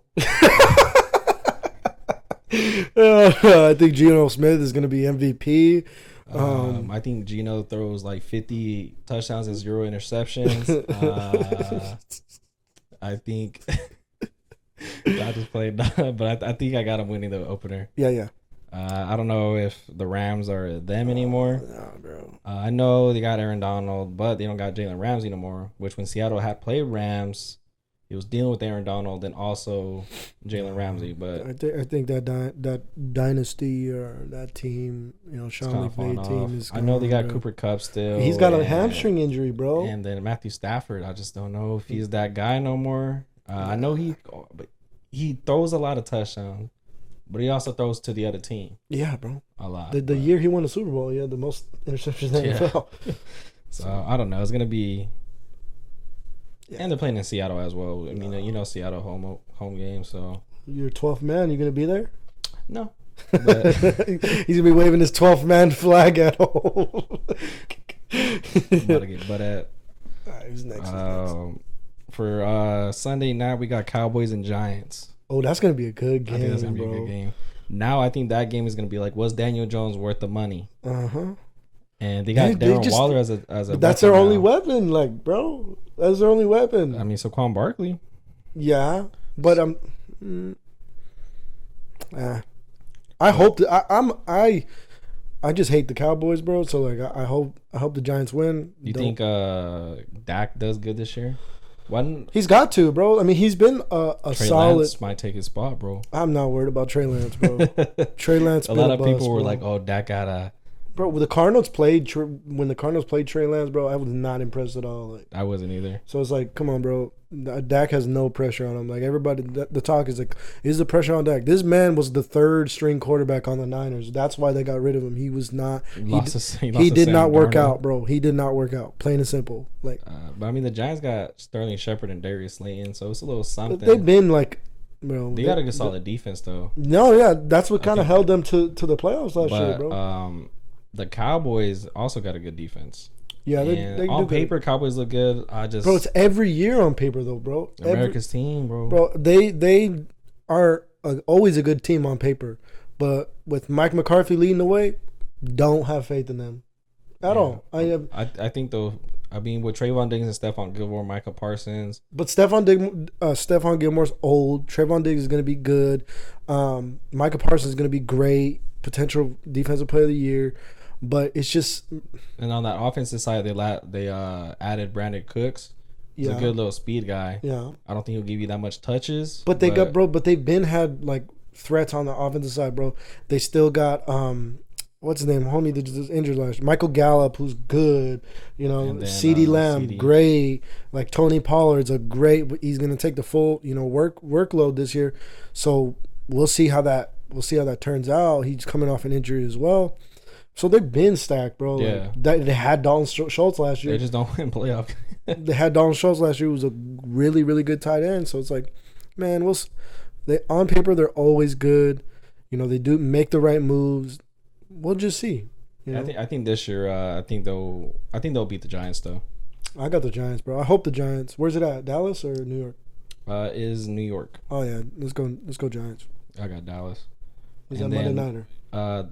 I think Geno Smith is going to be MVP. I think Geno throws like 50 touchdowns and 0 interceptions. I think I just played, but I think I got him winning the opener. Yeah. I don't know if the Rams are them anymore. No, bro. I know they got Aaron Donald, but they don't got Jalen Ramsey anymore. Which when Seattle had played Rams, he was dealing with Aaron Donald and also Jalen Ramsey. But I think that dynasty or that team, Sean McVay team is. I know they got Cooper Kupp still. He's got a hamstring injury, bro. And then Matthew Stafford, I just don't know if he's that guy no more. I know he throws a lot of touchdowns, but he also throws to the other team. Yeah, bro. A lot. The year he won the Super Bowl, he had the most interceptions in the NFL. So I don't know. It's gonna be. Yeah. And they're playing in Seattle as well. I mean, Seattle home game. So you're 12th man. You gonna be there? No. But he's gonna be waving his 12th man flag at home. I'm about to get butt at. All right, who's next? For Sunday night, we got Cowboys and Giants. Oh, that's gonna be a good game. I think that's gonna be a good game. Now I think that game is gonna be like, was Daniel Jones worth the money? And they got Darren Waller as a. But that's their only weapon, like, bro. That's their only weapon. I mean, Saquon Barkley. Yeah, but I hope that I just hate the Cowboys, bro. So like, I hope the Giants win. You think Dak does good this year? He's got to, bro. I mean, he's been a Trey solid. Lance might take his spot, bro. I'm not worried about Trey Lance, bro. Trey Lance. A lot of people were like, "Oh, Dak got a." Bro, when the Cardinals played Trey Lance, bro, I was not impressed at all. Like, I wasn't either. So it's like, come on, bro. Dak has no pressure on him. Like, everybody, the talk is like, is the pressure on Dak? This man was the third string quarterback on the Niners. That's why they got rid of him. He was not. He did not work out, bro. He did not work out. Plain and simple. Like, but I mean, the Giants got Sterling Shepard and Darius Slayton, so it's a little something. They've been like. Bro, they got a good solid defense though. No, yeah, that's what kind of held them to the playoffs last year, bro. The Cowboys also got a good defense. Yeah, they on paper, Cowboys look good. Bro, it's every year on paper though, bro. America's team, bro. Bro, they are always a good team on paper, but with Mike McCarthy leading the way, don't have faith in them at all. I think though. I mean, with Trayvon Diggs and Stephon Gilmore, Micah Parsons. But Stephon Gilmore's old. Trayvon Diggs is going to be good. Micah Parsons is going to be great. Potential defensive player of the year. But it's just. And on that offensive side, they added Brandon Cooks. He's a good little speed guy. Yeah. I don't think he'll give you that much touches. But they got, bro, but they've been had like threats on the offensive side, bro. They still got what's his name? Homie that just injured last year. Michael Gallup, who's good. You know, CeeDee Lamb, great. Like Tony Pollard's a great. He's gonna take the full, workload this year. So we'll see how that turns out. He's coming off an injury as well. So they've been stacked, bro. Yeah. Like, they had Dalton Schultz last year. They just don't win playoff. They had Dalton Schultz last year, who was a really, really good tight end. So it's like, man, on paper they're always good. They do make the right moves. We'll just see. I think this year, I think they'll beat the Giants though. I got the Giants, bro. I hope the Giants. Where's it at? Dallas or New York? Is New York. Oh yeah, let's go Giants. I got Dallas. Is that Monday nighter?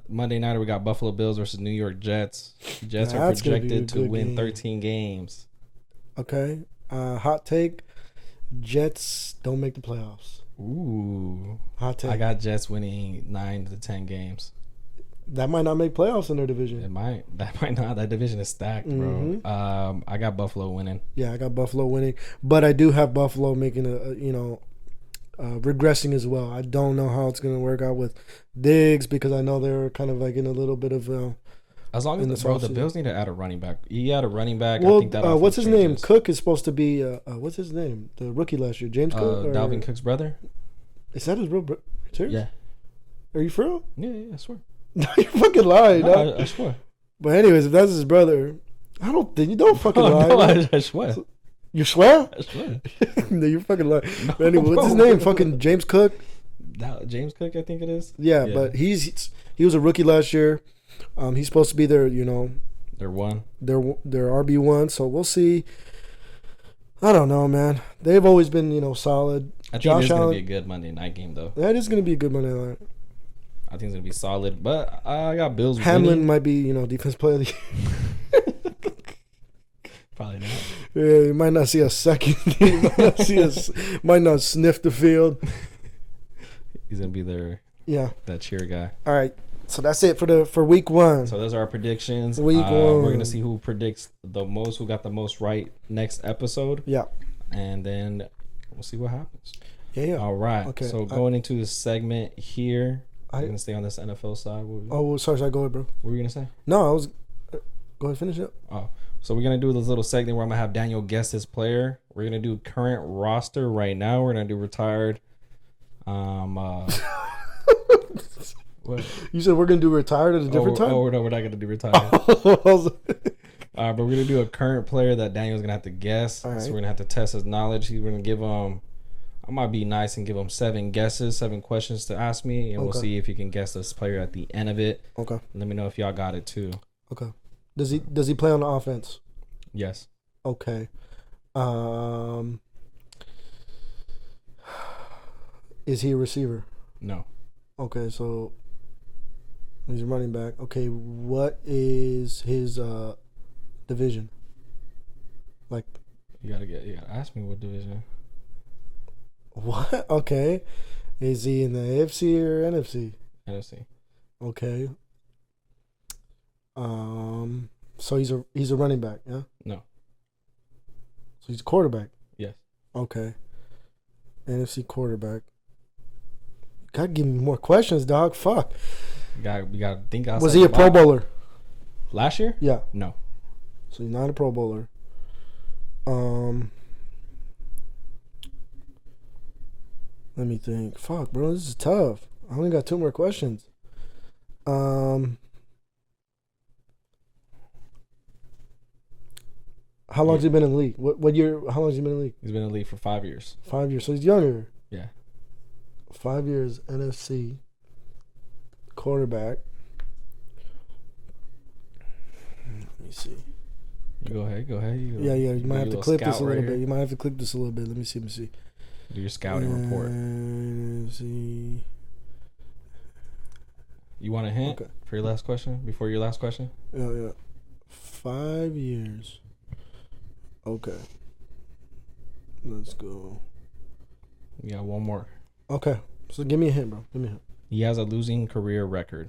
Monday nighter we got Buffalo Bills versus New York Jets. Jets are projected to win 13 games. Okay. Hot take: Jets don't make the playoffs. Ooh. Hot take. I got Jets winning 9 to 10 games. That might not make playoffs in their division. It might. That might not. That division is stacked, bro. I got Buffalo winning. Yeah, I got Buffalo winning, but I do have Buffalo making regressing as well. I don't know how it's going to work out with Diggs because I know they're kind of like in a little bit of. As long as the Bills need to add a running back. You add a running back. Well, I think that what's his name? Cook is supposed to be. What's his name? The rookie last year, James Cook. Dalvin Cook's brother. Is that his real brother? Yeah. Are you for real? Yeah, I swear. No, you're fucking lying. No, I swear. But anyways, if that's his brother, I don't think you don't fucking lie. No, I swear. You swear? I swear. No, you're fucking lying. No, but anyway, what's his name? Fucking James Cook. James Cook, I think it is. Yeah, but he was a rookie last year. He's supposed to be their their RB1. So we'll see. I don't know, man. They've always been solid. I think it's gonna be a good Monday night game though. That is gonna be a good Monday night. I think it's gonna be solid, but I got Bills. Hamlin winning. might be, defense player of the year. Probably not. Yeah, you might not see a second. Might not sniff the field. He's gonna be there. Yeah, that cheer guy. All right, so that's it for week 1. So those are our predictions. Week 1. We're gonna see who predicts the most, who got the most right next episode. Yeah, and then we'll see what happens. Yeah. All right. Okay. So going into this segment here. I'm going to stay on this NFL side. Sorry, go ahead, bro. What were you going to say? No, I was... Go ahead, finish it. Oh, so we're going to do this little segment where I'm going to have Daniel guess his player. We're going to do current roster right now. We're going to do retired. What? You said we're gonna do retired at a different time. Oh no, we're not gonna do retired. But we're gonna do a current player that Daniel's gonna have to guess. All right. So we're gonna have to test his knowledge. We're gonna give him. I might be nice and give him 7 questions to ask me, and we'll see if you can guess this player at the end of it. Okay. Let me know if y'all got it too. Okay. Does he play on the offense? Yes. Okay. Is he a receiver? No. Okay, so he's a running back. Okay, what is his division? Like, you gotta ask me what division. What? Okay. Is he in the AFC or NFC? NFC. Okay. So he's a running back, yeah? No. So he's a quarterback? Yes. Okay. NFC quarterback. Gotta give me more questions, dog. Fuck. You gotta think outside. Was he a Pro Bowler? Last year? Yeah. No. So he's not a Pro Bowler. Let me think. Fuck, bro, this is tough. I only got 2 more questions. How long's he been in the league? What year? How long has he been in the league? He's been in the league for 5 years. 5 years. So he's younger. Yeah. 5 years, NFC, quarterback. Let me see. You go ahead. Yeah. You might have to clip this a little bit. Here. You might have to clip this a little bit. Let me see. Do your scouting report. NFC. You want a hint for your last question? Before your last question? Yeah. 5 years. Okay. Let's go. We got one more. Okay. So give me a hint, bro. Give me a hint. He has a losing career record.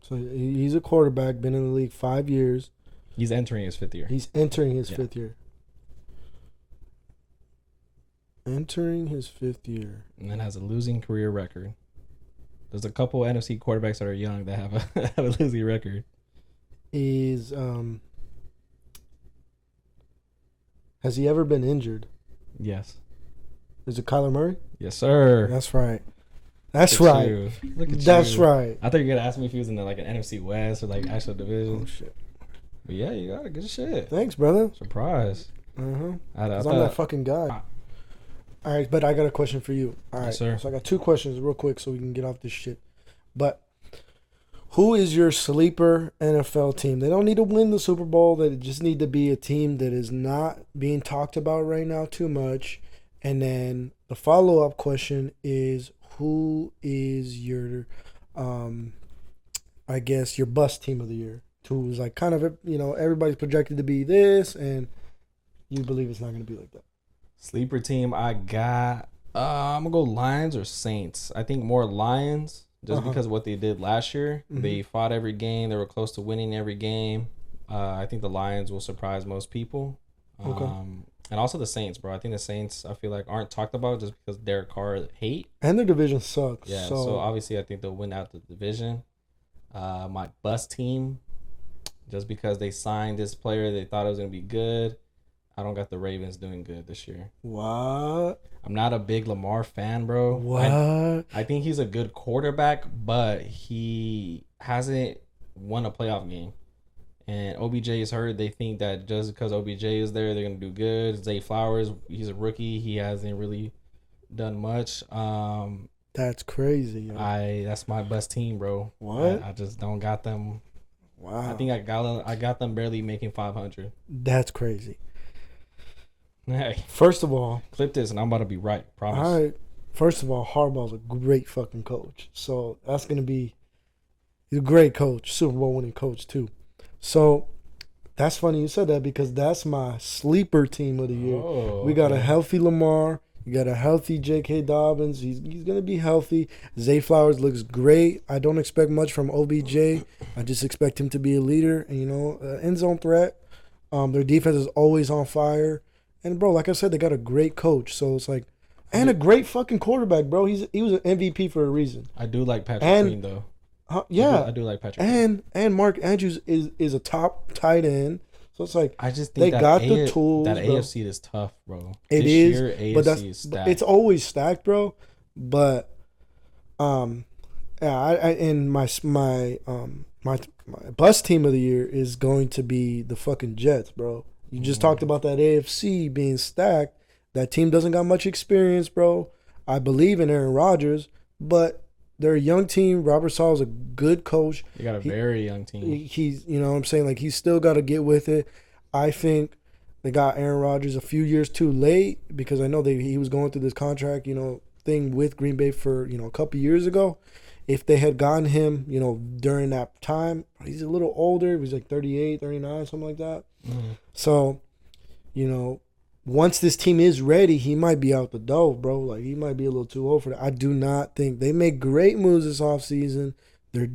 So he's a quarterback, been in the league 5 years. He's entering his 5th year. He's entering his 5th year. Entering his 5th year. And then has a losing career record. There's a couple NFC quarterbacks that are young that have a losing record. Has he ever been injured? Yes. Is it Kyler Murray? Yes, sir. That's right. That's right. Look at That's you. right. I thought you were gonna ask me if he was in an NFC West or like actual division. Oh shit. But yeah, you got a good shit. Thanks, brother. Surprise. Because I'm that fucking guy. All right, but I got a question for you. All right, yes, sir. So I got 2 questions real quick so we can get off this shit. But who is your sleeper NFL team? They don't need to win the Super Bowl. They just need to be a team that is not being talked about right now too much. And then the follow-up question is, who is your, I guess, your bust team of the year? Who's like kind of, everybody's projected to be this, and you believe it's not going to be like that. Sleeper team, I got, I'm going to go Lions or Saints. I think more Lions, just because of what they did last year. Mm-hmm. They fought every game. They were close to winning every game. I think the Lions will surprise most people. Okay. And also the Saints, bro. I think the Saints, I feel like, aren't talked about just because Derek Carr hate. And their division sucks. Yeah, so obviously I think they'll win out the division. My bust team, just because they signed this player, they thought it was going to be good. I don't got the Ravens doing good this year. What? I'm not a big Lamar fan, bro. What? I think he's a good quarterback, but he hasn't won a playoff game. And OBJ is hurt. They think that just because OBJ is there, they're going to do good. Zay Flowers, he's a rookie. He hasn't really done much. That's crazy. That's my best team, bro. What? I just don't got them. Wow. I think I got them barely making 500. That's crazy. Hey. First of all, clip this and I'm about to be right. Promise. All right. First of all, Harbaugh's a great fucking coach. So that's going to be, he's a great coach, Super Bowl winning coach too. So that's funny you said that because that's my sleeper team of the year. Oh, we got a healthy Lamar. You got a healthy J.K. Dobbins. He's going to be healthy. Zay Flowers looks great. I don't expect much from OBJ. I just expect him to be a leader and, end zone threat. Their defense is always on fire. And, bro, like I said, they got a great coach. So it's like, and a great fucking quarterback, bro. He was an MVP for a reason. I do like Patrick Queen, though. Yeah. I do like Patrick Queen. And Mark Andrews is a top tight end. So it's like I just think they got the tools. That bro. AFC is tough, bro. It this is, year, AFC but is stacked. it's always stacked, bro. But yeah, and my bus team of the year is going to be the fucking Jets, bro. You just talked about that AFC being stacked. That team doesn't got much experience, bro. I believe in Aaron Rodgers, but they're a young team. Robert Sala's a good coach. You got a very young team. He's, you know what I'm saying? Like, he's still got to get with it. I think they got Aaron Rodgers a few years too late because I know he was going through this contract, you know, thing with Green Bay for, you know, a couple years ago. If they had gotten him, you know, during that time, he's a little older. He was like 38, 39, something like that. Mm-hmm. So, you know, once this team is ready, he might be out the door, bro. Like, he might be a little too old for that. I do not think they make great moves this offseason. Their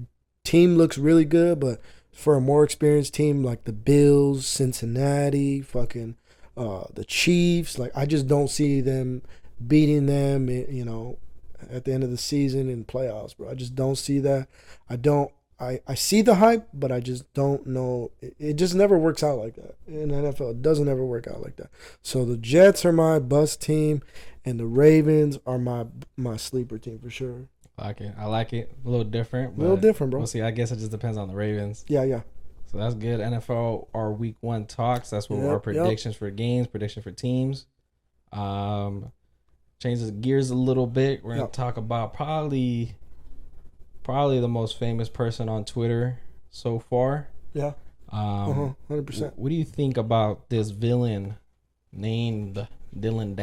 team looks really good, but for a more experienced team like the Bills, Cincinnati, fucking the Chiefs, like, I just don't see them beating them, you know, at the end of the season in playoffs, bro. I just don't see that. I see the hype, but I just don't know. It just never works out like that. In the NFL, it doesn't ever work out like that. So the Jets are my bust team, and the Ravens are my sleeper team for sure. I like it. A little different. A little different, bro. We'll see. I guess it just depends on the Ravens. Yeah. So that's good. NFL, our Week 1 talks. That's what our predictions for games, prediction for teams. Changes gears a little bit. We're going to talk about probably the most famous person on Twitter so far. Yeah. 100%. What do you think about this villain named Dillon?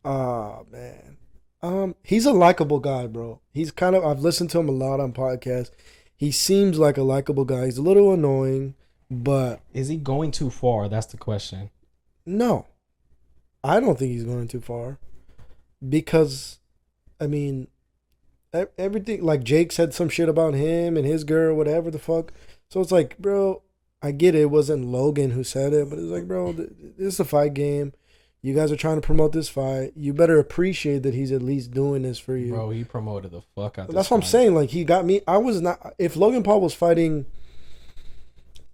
Oh, man. He's a likable guy, bro. He's I've listened to him a lot on podcasts. He seems like a likable guy. He's a little annoying, but... Is he going too far? That's the question. No. I don't think he's going too far. Because, I mean... everything, like, Jake said some shit about him and his girl, whatever the fuck. So it's like, bro, I get it. It wasn't Logan who said it, but it's like, bro, this is a fight game. You guys are trying to promote this fight. You better appreciate that he's at least doing this for you. Bro, he promoted the fuck out of this That's what I'm saying. Like, he got me. I was not. If Logan Paul was fighting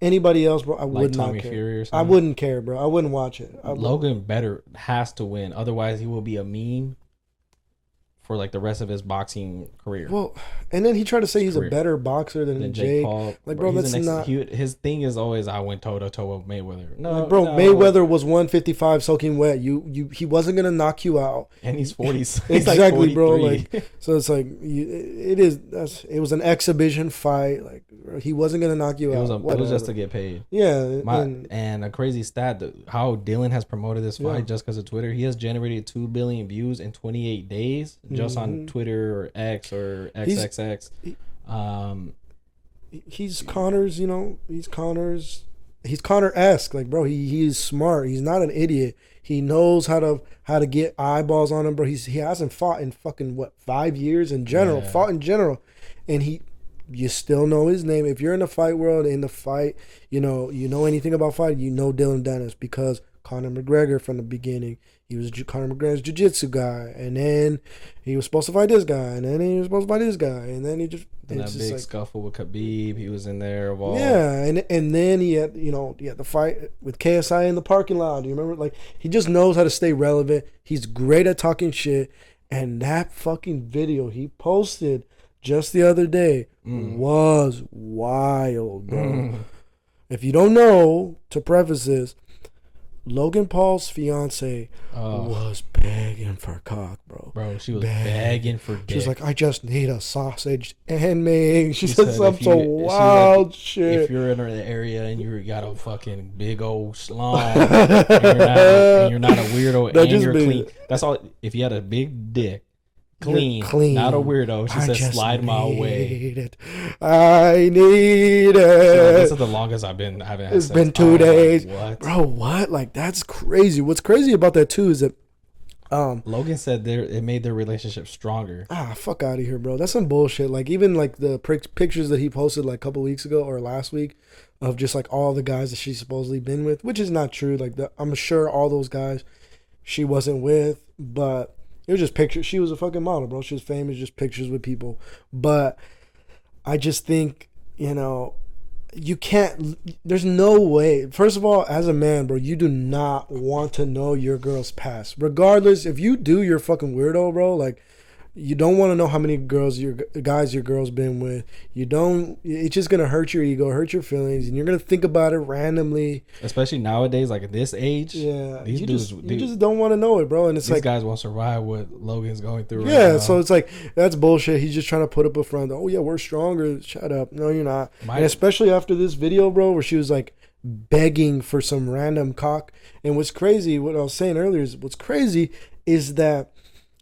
anybody else, bro, I would not Tommy care. Fury or something? I wouldn't care, bro. I wouldn't watch it. Logan has to win. Otherwise, he will be a meme for like the rest of his boxing career. Well, and then he tried to say he's a better boxer than Jake. Paul. Like, bro, that's not. His thing is always, I went toe to toe with Mayweather. No, like, bro, no. Mayweather was 155 soaking wet. He wasn't gonna knock you out. And he's 40. Exactly, like bro. Like, so it's like it was an exhibition fight. Like, he wasn't gonna knock you out. It was just to get paid. Yeah, and a crazy stat how Dillon has promoted this fight just because of Twitter. He has generated 2 billion views in 28 days just on Twitter or X or XXX. He's Connor's, you know. He's Connor-esque. Like, bro, he's smart. He's not an idiot. He knows how to get eyeballs on him, bro. He hasn't fought in fucking 5 years in general. Yeah. Fought in general, and you still know his name. If you're in the fight world, in the fight, you know anything about fighting, you know Dillon Danis because Conor McGregor from the beginning. He was Conor McGregor's jiu-jitsu guy, and then he was supposed to fight this guy, and then he was supposed to fight this guy, and then he just... And that big scuffle with Khabib, he was in there involved. Yeah, and then he had the fight with KSI in the parking lot. Do you remember? Like, he just knows how to stay relevant. He's great at talking shit, and that fucking video he posted just the other day was wild, bro. If you don't know, to preface this, Logan Paul's fiance was begging for cock, bro. Bro, she was begging for dick. She was like, I just need a sausage and me. She said some wild shit. If you're in the area and you got a fucking big old schlong and you're not a weirdo and you're clean. That's all. If you had a big dick, clean, not a weirdo. She said, slide my way. I need it. This is the longest I've been having sex. It's been 2 days. What? Bro, what? Like, that's crazy. What's crazy about that, too, is that Logan said it made their relationship stronger. Fuck out of here, bro. That's some bullshit. Like, even, like, the pictures that he posted, like, a couple weeks ago or last week of just, like, all the guys that she's supposedly been with, which is not true. Like, I'm sure all those guys she wasn't with, but... It was just pictures. She was a fucking model, bro. She was famous, just pictures with people. But I just think, you can't. There's no way. First of all, as a man, bro, you do not want to know your girl's past. Regardless, if you do, you're fucking weirdo, bro. Like, you don't want to know how many guys your girl's been with. You don't. It's just gonna hurt your ego, hurt your feelings, and you're gonna think about it randomly. Especially nowadays, like at this age. Yeah, these you dudes, just don't want to know it, bro. And it's these like guys won't survive what Logan's going through. Right yeah, now. so it's like that's bullshit. He's just trying to put up a front. Oh yeah, we're stronger. Shut up. No, you're not. And especially after this video, bro, where she was like begging for some random cock. And what's crazy, what I was saying earlier is what's crazy is that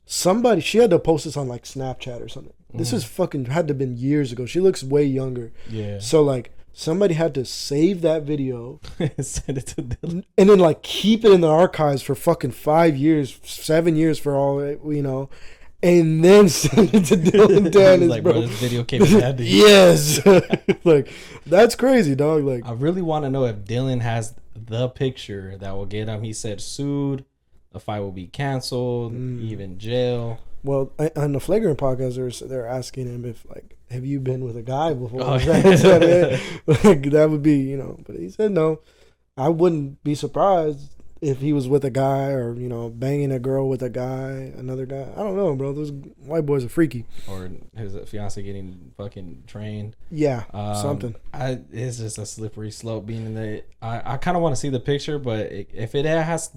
she had to post this on like Snapchat or something. This is fucking had to have been years ago. She looks way younger. Yeah. So like somebody had to save that video, send it to Dillon, and then like keep it in the archives for fucking 5 years, 7 years for all you know, and then send it to Dillon Danis, like, bro. This video came handy. Yes. Like that's crazy, dog. Like I really want to know if Dillon has the picture that will get him. He said sued. The fight will be canceled, even jail. Well, on the Flagrant podcast, they're asking him if, like, have you been with a guy before? Oh, like, that would be, you know. But he said no. I wouldn't be surprised if he was with a guy or, you know, banging a girl with a guy, another guy. I don't know, bro. Those white boys are freaky. Or his fiance getting fucking trained. Yeah, something. It's just a slippery slope being in the... I kind of want to see the picture, but if it has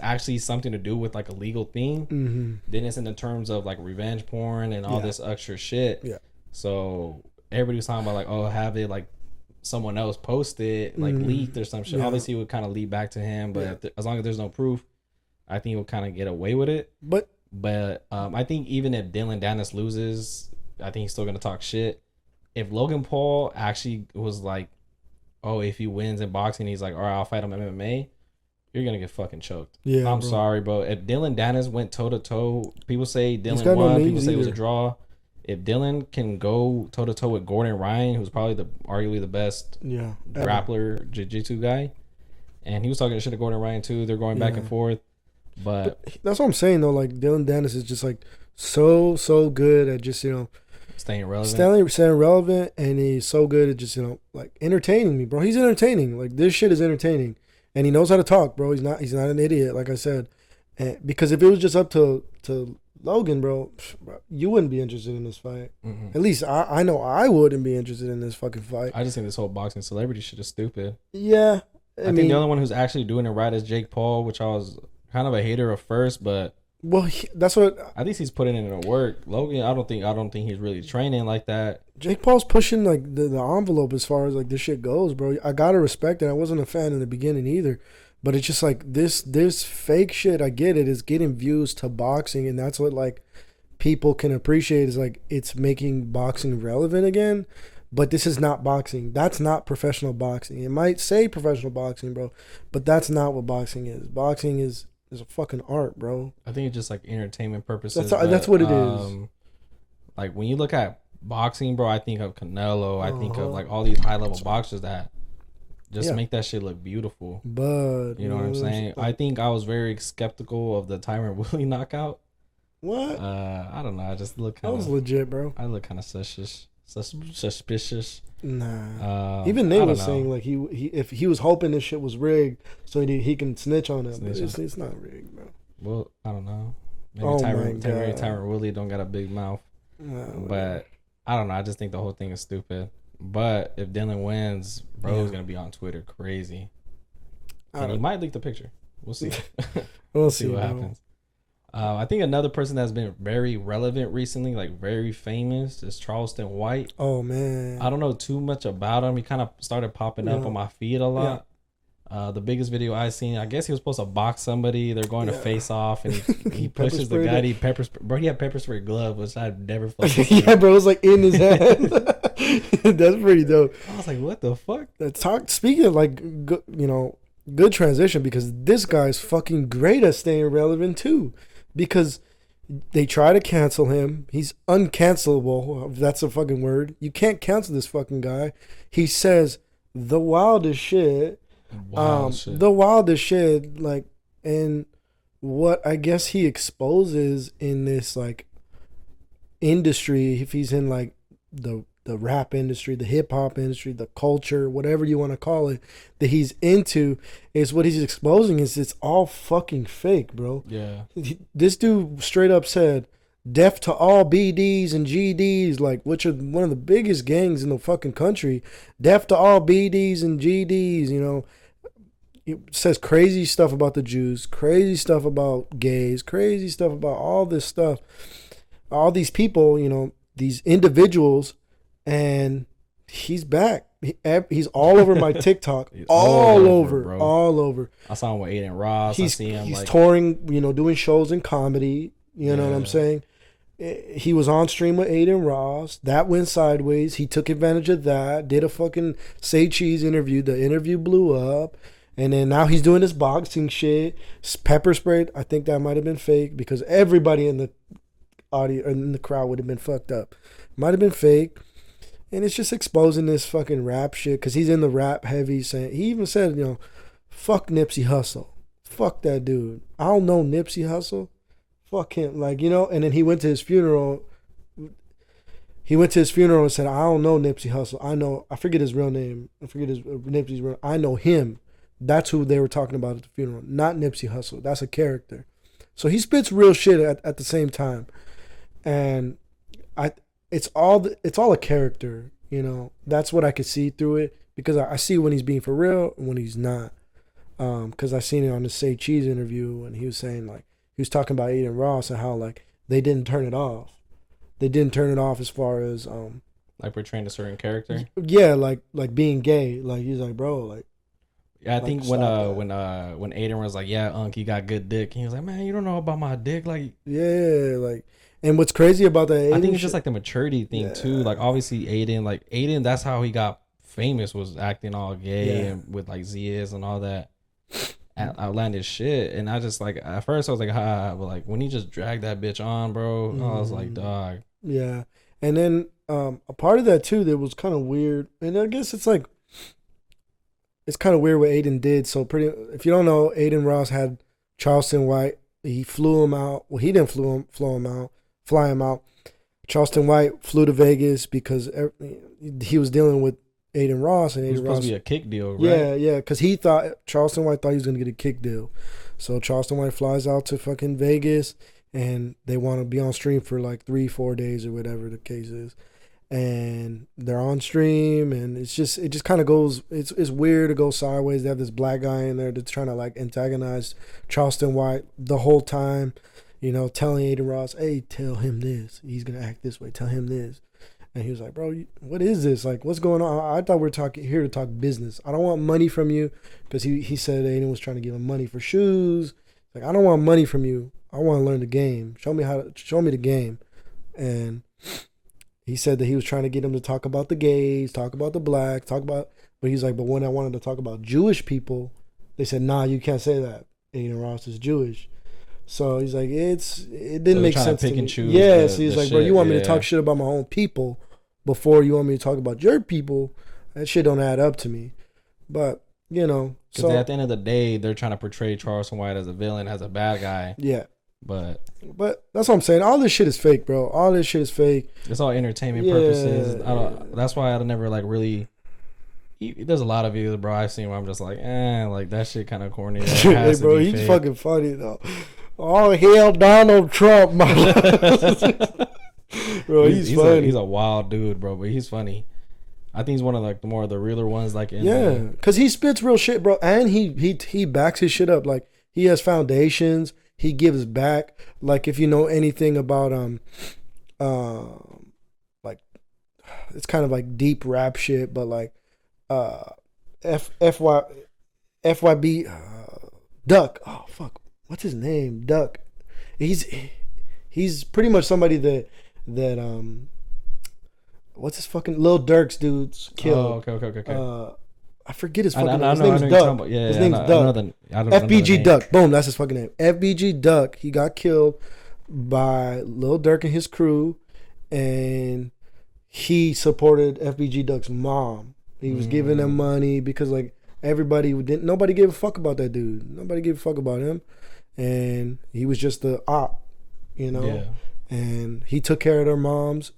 actually something to do with like a legal thing, then it's in the terms of like revenge porn and all this extra shit. Yeah. So everybody was talking about like, oh, have it like someone else posted, like leaked or some shit. Yeah. Obviously, it would kind of lead back to him, but as long as there's no proof, I think he'll kind of get away with it. But I think even if Dillon Danis loses, I think he's still gonna talk shit. If Logan Paul actually was like, oh, if he wins in boxing, he's like, all right, I'll fight him in MMA, you're gonna get fucking choked. Yeah, I'm sorry, bro. If Dillon Danis went toe to toe, people say Dillon won. People say it was a draw. If Dillon can go toe to toe with Gordon Ryan, who's probably arguably the best grappler, jiu-jitsu guy, and he was talking shit to Gordon Ryan too. They're going back and forth, but that's what I'm saying though. Like Dillon Danis is just like so good at just, you know, staying relevant, and he's so good at just, you know, like entertaining me, bro. He's entertaining. Like this shit is entertaining, and he knows how to talk, bro. He's not an idiot, like I said. And because if it was just up to Logan, bro, you wouldn't be interested in this fight. At least I know I wouldn't be interested in this fucking fight. I just think this whole boxing celebrity shit is stupid. Yeah. I think the only one who's actually doing it right is Jake Paul, which I was kind of a hater of first, but that's what at least he's putting in the work. Logan, I don't think he's really training like that. Jake Paul's pushing like the envelope as far as like this shit goes, bro. I gotta respect it. I wasn't a fan in the beginning either. But it's just like this fake shit, I get it, is getting views to boxing, and that's what like people can appreciate, is like it's making boxing relevant again. But this is not boxing. That's not professional boxing. It might say professional boxing, bro, but that's not what boxing is. Boxing is a fucking art, bro. I think it's just like entertainment purposes. That's what it is. Like when you look at boxing, bro, I think of Canelo. I think of like all these high level boxers that just make that shit look beautiful. But you know what I'm saying? I think I was very skeptical of the Tyron Woodley knockout. What? I don't know. I just look kind of... That was legit, bro. I look kind of suspicious. Nah. Even Nate was saying like he if he was hoping this shit was rigged so he can snitch on it. But it's not rigged, bro. Well, I don't know. Maybe Tyron Woodley don't got a big mouth. But I don't know. I just think the whole thing is stupid. But if Dillon wins, bro's gonna be on Twitter crazy, and he might leak the picture. We'll see. We'll see what happens. I think another person that's been very relevant recently, like very famous, is Charleston White. Oh man, I don't know too much about him. He kind of started popping up on my feed a lot. The biggest video I seen, I guess he was supposed to box somebody. They're going to face off, and he pushes the guy. He bro. He had pepper spray glove, which I'd never fucking seen. Yeah, bro, it was like in his hand. That's pretty dope. I was like, what the fuck? Speaking of like, you know, good transition, because this guy's fucking great at staying relevant too. Because they try to cancel him. He's uncancelable. If that's a fucking word. You can't cancel this fucking guy. He says the wildest shit. The wildest shit. Like, and what I guess he exposes in this like industry, if he's in like the the rap industry, the hip hop industry, the culture, whatever you want to call it, that he's into, is what he's exposing is it's all fucking fake, bro. Yeah. This dude straight up said, death to all BDs and GDs, like, which are one of the biggest gangs in the fucking country. Death to all BDs and GDs, you know. It says crazy stuff about the Jews, crazy stuff about gays, crazy stuff about all this stuff. All these people, you know, these individuals, and he's back. He's all over my TikTok. all over. I saw him with Aiden Ross. He's like touring, you know, doing shows in comedy. You know what I'm saying? He was on stream with Aiden Ross. That went sideways. He took advantage of that. Did a fucking Say Cheese interview. The interview blew up. And then now he's doing this boxing shit. Pepper sprayed. I think that might have been fake because everybody in the audio in the crowd would have been fucked up. Might have been fake. And it's just exposing this fucking rap shit because he's in the rap heavy. Saying, he even said, you know, fuck Nipsey Hussle. Fuck that dude. I don't know Nipsey Hussle. Fuck him. Like, you know, and then he went to his funeral. He went to his funeral and said, I don't know Nipsey Hussle. I forget his real name. Nipsey's real. I know him. That's who they were talking about at the funeral. Not Nipsey Hussle. That's a character. So he spits real shit at the same time. And it's all a character, you know. That's what I could see through it because I see when he's being for real and when he's not. Because I seen it on the Say Cheese interview and he was saying like he was talking about Aiden Ross and how like they didn't turn it off. They didn't turn it off as far as like portraying a certain character. Yeah, like being gay. Like he's like, bro, like. Yeah, I think when Aiden was like, yeah, Unc, you got good dick. And he was like, man, you don't know about my dick. Like, yeah, like, and what's crazy about that, I think it's just like the maturity thing too. Like, obviously, Aiden, that's how he got famous, was acting all gay and with like Zias and all that outlandish shit. And I just like, at first I was like, but like when he just dragged that bitch on, bro, I was like, dog. Yeah, and then a part of that too that was kind of weird, and I guess it's like. It's kind of weird what Aiden did. So if you don't know, Aiden Ross had Charleston White. He flew him out. Well, he didn't fly him out. Charleston White flew to Vegas because he was dealing with Aiden Ross. And Aiden it was supposed Ross, to be a kick deal, right? Yeah. Because Charleston White thought he was going to get a kick deal. So Charleston White flies out to fucking Vegas and they want to be on stream for like 3-4 days or whatever the case is. And they're on stream and it just kind of goes, it's weird to go sideways. They have this black guy in there that's trying to like antagonize Charleston White the whole time, you know, telling Aiden Ross, hey, tell him this, he's gonna act this way, tell him this. And he was like, bro, what is this, like, what's going on? I thought we were here to talk business. I don't want money from you, because he said Aiden was trying to give him money for shoes. Like, I don't want money from you, I want to learn the game. Show me the game. And he said that he was trying to get him to talk about the gays, talk about the blacks, but he's like, but when I wanted to talk about Jewish people, they said, nah, you can't say that. Aiden Ross is Jewish. So he's like, it didn't make sense to me. Yeah, so he's like, bro, you want me to talk shit about my own people before you want me to talk about your people? That shit don't add up to me. But, you know. Because at the end of the day, they're trying to portray Charleston White as a villain, as a bad guy. Yeah. But that's what I'm saying. All this shit is fake, bro. All this shit is fake. It's all entertainment purposes. That's why I never like really. There's a lot of videos, bro, I've seen where I'm just like, like that shit kind of corny. Hey, bro, he's fake. Fucking funny though. Oh hell, Donald Trump, bro, he's funny. He's a wild dude, bro, but he's funny. I think he's one of like the more of the realer ones, like because he spits real shit, bro, and he backs his shit up. Like he has foundations. He gives back. Like if you know anything about like it's kind of like deep rap shit, but like FYB Duck. Oh fuck, what's his name? Duck. He's pretty much somebody that what's his fucking Lil Durk's dude's killed. Oh, okay. I forget his fucking name. His name's Duck. His name's Duck. FBG Duck. Boom, that's his fucking name. FBG Duck. He got killed by Lil Durk and his crew, and he supported FBG Duck's mom. He was giving them money because like nobody gave a fuck about that dude. Nobody gave a fuck about him, and he was just the op, you know. Yeah. and he took care of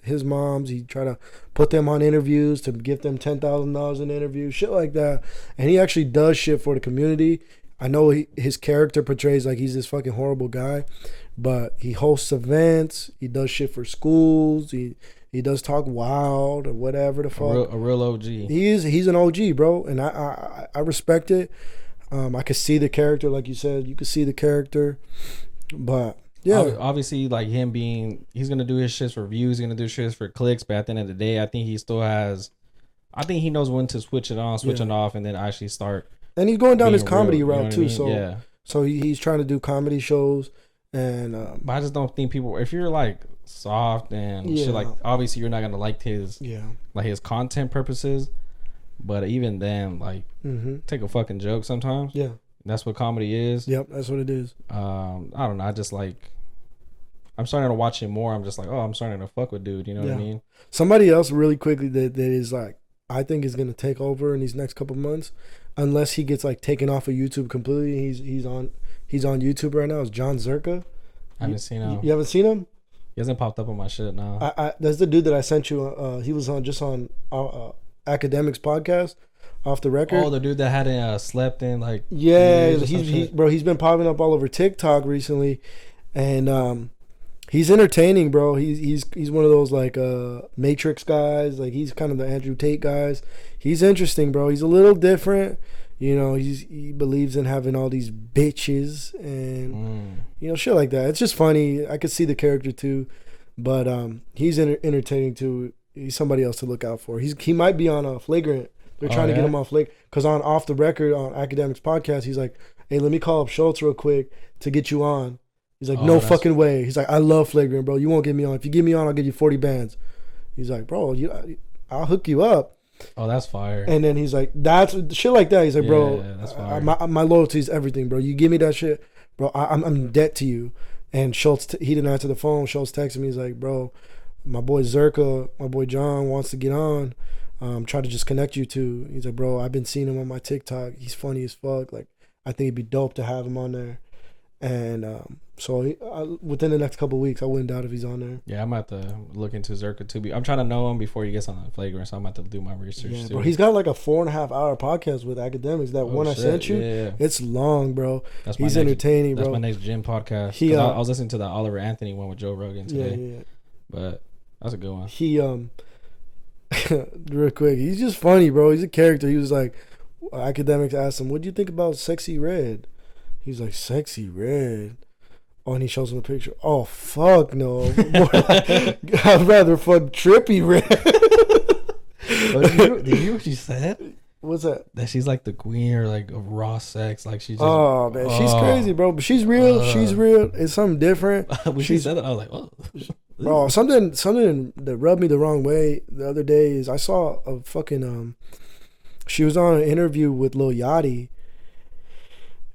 his moms. He tried to put them on interviews to give them $10,000 in interviews, shit like that. And he actually does shit for the community. I know his character portrays like he's this fucking horrible guy, but he hosts events. He does shit for schools. He does talk wild or whatever the fuck. A real OG. He's an OG, bro, and I respect it. I could see the character, like you said. You could see the character, but yeah, obviously, like him he's gonna do his shit for views. He's gonna do shit for clicks. But at the end of the day, I think he still has. I think he knows when to switch it on, switch it off, and then actually start. And he's going down his comedy real, route too. I mean? So yeah. So he's trying to do comedy shows, and but I just don't think people. If you're like soft and shit, like obviously you're not gonna like his content purposes. But even then, like, take a fucking joke sometimes. Yeah. That's what comedy is. Yep, that's what it is. I don't know. I just like, I'm starting to watch it more. I'm just like, oh, I'm starting to fuck with dude. You know what I mean? Somebody else really quickly that is like, I think is going to take over in these next couple months, unless he gets like taken off of YouTube completely. He's on YouTube right now. Is John Zerka. I haven't seen him. You haven't seen him? He hasn't popped up on my shit now. That's the dude that I sent you. He was on Academics podcast off the record. Oh, the dude that hadn't slept in like he's been popping up all over TikTok recently, and he's entertaining, bro. He's one of those like Matrix guys. Like he's kind of the Andrew Tate guys. He's interesting, bro. He's a little different. You know, he believes in having all these bitches and you know, shit like that. It's just funny. I could see the character too, but he's entertaining too. He's somebody else to look out for. He might be on a Flagrant. They're trying to get him on Flagrant because on Off the Record on Academics podcast, he's like, "Hey, let me call up Schultz real quick to get you on." He's like, "No fucking way." He's like, "I love Flagrant, bro. You won't get me on. If you get me on, I'll give you 40 bands." He's like, "Bro, I'll hook you up." Oh, that's fire. And then he's like, "That's shit like that." He's like, "Bro, that's fire. My loyalty is everything, bro. You give me that shit, bro. I'm in debt to you." And Schultz, he didn't answer the phone. Schultz texted me. He's like, "Bro, my boy Zerka, my boy John wants to get on. Try to just connect you two." He's like, "Bro, I've been seeing him on my TikTok. He's funny as fuck. Like, I think it'd be dope to have him on there." And so within the next couple of weeks, I wouldn't doubt if he's on there. Yeah, I'm about to look into Zerka too. I'm trying to know him before he gets on the Flagrant, so I'm about to do my research too. Bro, he's got like a 4.5 hour podcast with Academics. That one I sent you, it's long, bro. He's entertaining, bro. That's my next gym podcast. I was listening to the Oliver Anthony one with Joe Rogan today. Yeah. But that's a good one. He real quick, he's just funny, bro. He's a character. He was like, Academics asked him, "What do you think about Sexy Red?" He's like, "Sexy Red." Oh, and he shows him a picture. Oh, fuck no. I'd rather fuck Trippy Red. Did you hear what she said? What's that? That she's like the queen or like of raw sex. Like she's just, oh man, she's crazy, bro. But she's real. She's real. It's something different. When she said that, I was like, oh. Bro, something that rubbed me the wrong way the other day is I saw a fucking she was on an interview with Lil Yachty.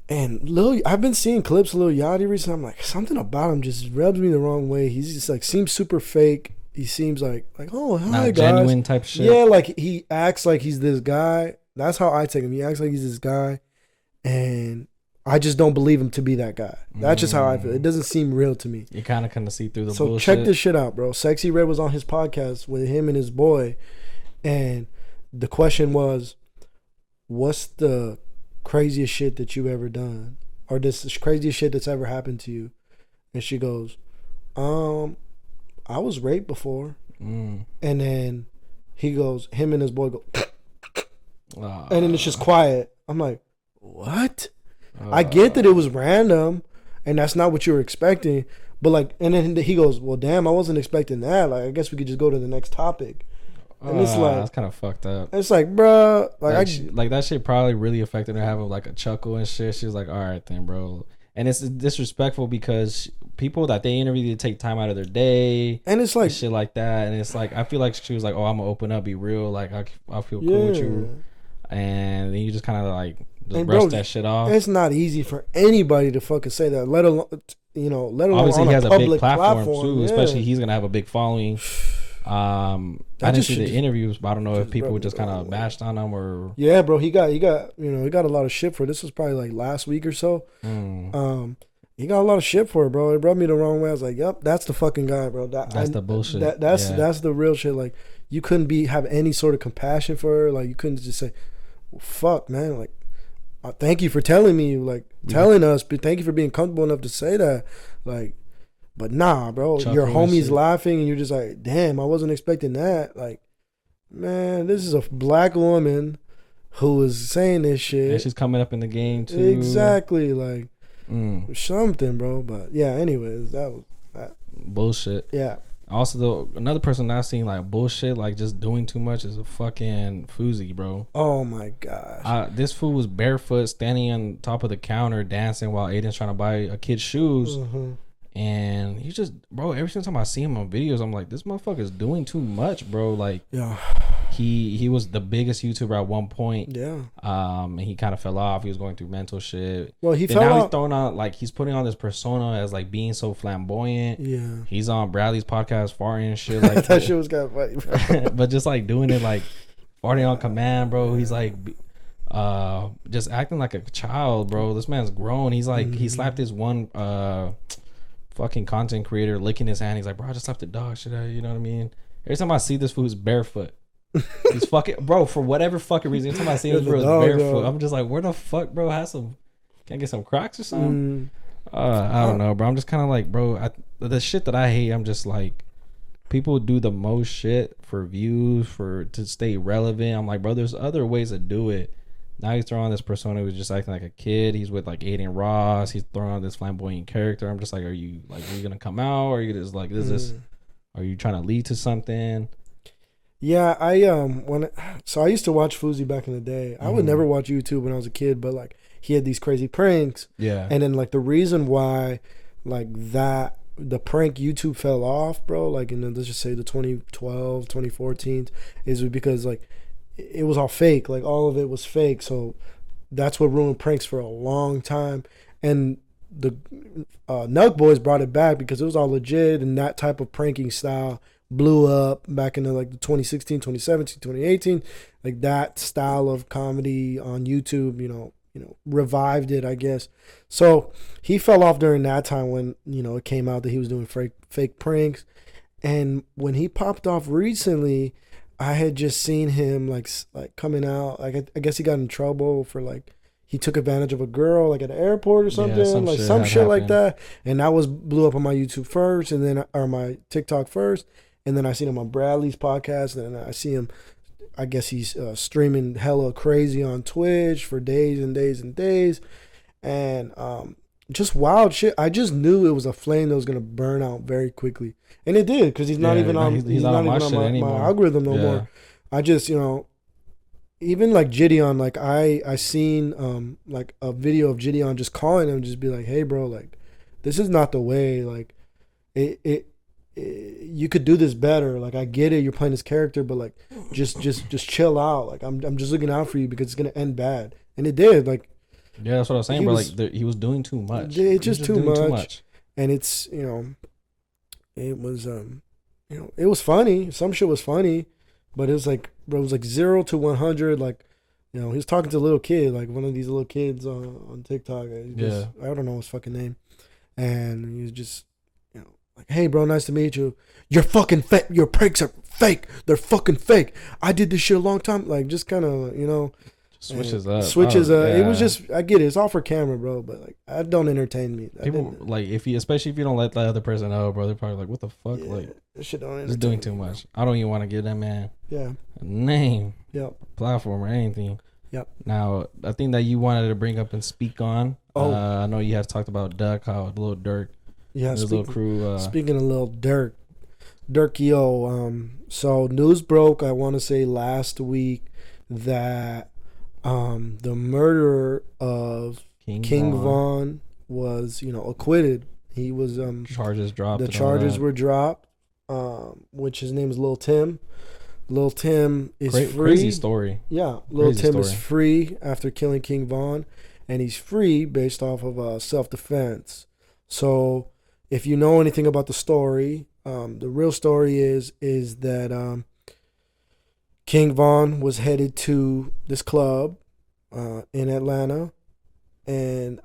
And I've been seeing clips of Lil Yachty recently. I'm like, something about him just rubs me the wrong way. He's just like seems super fake. He seems like oh hi not guys, genuine type shit. Yeah, like he acts like he's this guy. That's how I take him. He acts like he's this guy, and I just don't believe him to be that guy. That's just how I feel. It doesn't seem real to me. You kind of see through the bullshit. So check this shit out, bro. Sexy Red was on his podcast with him and his boy, and the question was, "What's the craziest shit that you've ever done, or this craziest shit that's ever happened to you?" And she goes, "I was raped before." And then he goes, him and his boy go, and then it's just quiet. I'm like, what? I get that it was random, and that's not what you were expecting, but like, and then he goes, well, damn, I wasn't expecting that. Like, I guess we could just go to the next topic. And it's like, that's kind of fucked up. It's like, bro, like that shit probably really affected her, having like a chuckle and shit. She was like, all right then, bro. And it's disrespectful because people that they interview, they take time out of their day, and it's like shit like that. And it's like, I feel like she was like, oh, I'm gonna open up, be real, like I feel cool with you, and then you just kind of like just brush that shit off. It's not easy for anybody to fucking say that, let alone obviously on he has a a big public platform too, yeah. Especially he's gonna have a big following. I didn't see the interviews, but I don't know if people just kind of bashed on him or. Yeah, bro, he got a lot of shit for it. This was probably like last week or so. he got a lot of shit for it, bro. It rubbed me the wrong way. I was like, yep, that's the fucking guy, bro. That's the bullshit. That's the real shit. Like, you couldn't have any sort of compassion for her. Like, you couldn't just say, well, fuck, man. Like, thank you for telling me, like, telling us, but thank you for being comfortable enough to say that. Like, but nah, bro. Your homie's laughing and you're just like, damn, I wasn't expecting that. Like, man, this is a black woman who is saying this shit. And she's coming up in the game too. Exactly. Like, something, bro. But yeah, anyways, that was that. Bullshit. Yeah. Also, though, another person I've seen like bullshit, like just doing too much, is a fucking Fousey, bro. Oh my gosh. This fool was barefoot, standing on top of the counter, dancing while Aiden's trying to buy a kid's shoes. And he just, bro, every single time I see him on videos, I'm like, this motherfucker's doing too much, bro. Like, yeah, he was the biggest YouTuber at one point. Yeah. And he kind of fell off. He was going through mental shit. Well, he and fell now off. he's throwing on, like, he's putting on this persona as like being so flamboyant. Yeah. He's on Bradley's podcast farting and shit. Like that shit was kind of funny, bro. But just like doing it like farting on command, bro. He's like just acting like a child, bro. This man's grown. He's like he slapped his one fucking content creator licking his hand. He's like, bro, I just slapped the dog shit out of you. You know what I mean? Every time I see this fool, he's barefoot. He's fucking, bro, for whatever fucking reason. Every time I see him, bro, he's barefoot. I'm just like, where the fuck, bro? Can I get some Crocs or something? I don't know, bro. I'm just kind of like, bro, the shit that I hate, I'm just like, people do the most shit for views, to stay relevant. I'm like, bro, there's other ways to do it. Now he's throwing this persona who's just acting like a kid. He's with like Aiden Ross. He's throwing on this flamboyant character. I'm just like, are you gonna come out? Or are you just like, are you trying to lead to something? Yeah, I used to watch Fousey back in the day. I would never watch YouTube when I was a kid, but like he had these crazy pranks. Yeah. And then like the reason why like that the prank YouTube fell off, bro, like let's just say the 2012, 2014 is because like it was all fake. Like all of it was fake. So that's what ruined pranks for a long time. And the Nug Boys brought it back because it was all legit, and that type of pranking style blew up back in the 2016, 2017, 2018. Like that style of comedy on YouTube, revived it, I guess. So he fell off during that time when, it came out that he was doing fake pranks. And when he popped off recently, I had just seen him like coming out. Like I guess he got in trouble for like he took advantage of a girl like at an airport or something, some shit like that. And that blew up on my YouTube first, and then or my TikTok first, and then I seen him on Bradley's podcast, and then I see him. I guess he's streaming hella crazy on Twitch for days and days and days, and just wild shit. I just knew it was a flame that was gonna burn out very quickly, and it did because he's not even on. He's not even on my algorithm no more. I just even like Gideon, like I seen like a video of Gideon just calling him, just be like, hey bro, like this is not the way. Like it you could do this better. Like I get it, you're playing this character, but like just chill out. Like I'm just looking out for you because it's gonna end bad, and it did. Like. Yeah, that's what I was saying, bro. Like he was doing too much. It's just too much. And it's it was it was funny. Some shit was funny, but it was like, bro, it was like 0 to 100. Like, he was talking to a little kid, like one of these little kids on TikTok. I don't know his fucking name, and he was just like, hey bro, nice to meet you. You're fucking fake. Your pranks are fake. They're fucking fake. I did this shit a long time. Like just kind of Switches up. Yeah. It was just, I get it. It's all for camera, bro. But like, I don't entertain me. People like especially if you don't let the other person know, bro. They're probably like, "What the fuck?" Yeah, like, this shit don't just doing too much. I don't even want to give that man a name, platform or anything. Now, I think that you wanted to bring up and speak on. I know you had talked about Duck, how Lil Durk, his little crew. Speaking of Lil Durk, so news broke. I want to say last week that. The murderer of King Von was, acquitted. He was charges dropped. The charges were dropped. Which his name is Lul Tim. Lul Tim is free. Crazy story. Yeah, Lul Tim is free after killing King Von, and he's free based off of self-defense. So, if you know anything about the story, the real story is that King Von was headed to this club in Atlanta, and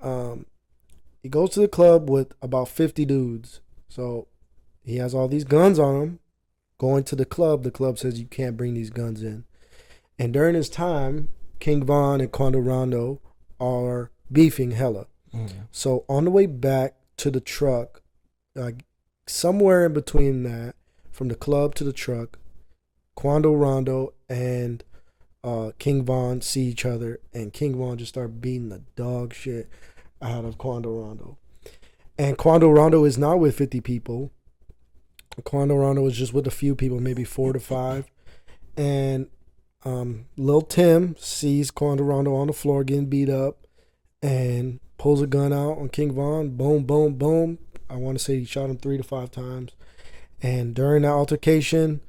he goes to the club with about 50 dudes. So he has all these guns on him. Going to the club says you can't bring these guns in. And during this time, King Von and Quando Rondo are beefing hella. So on the way back to the truck, like somewhere in between that, from the club to the truck, Quando Rondo and King Von see each other, and King Von just start beating the dog shit out of Quando Rondo. And Quando Rondo is not with 50 people. Quando Rondo is just with a few people, maybe 4 to 5. And Lul Tim sees Quando Rondo on the floor getting beat up and pulls a gun out on King Von. Boom, boom, boom. I want to say he shot him 3 to 5 times. And during that altercation,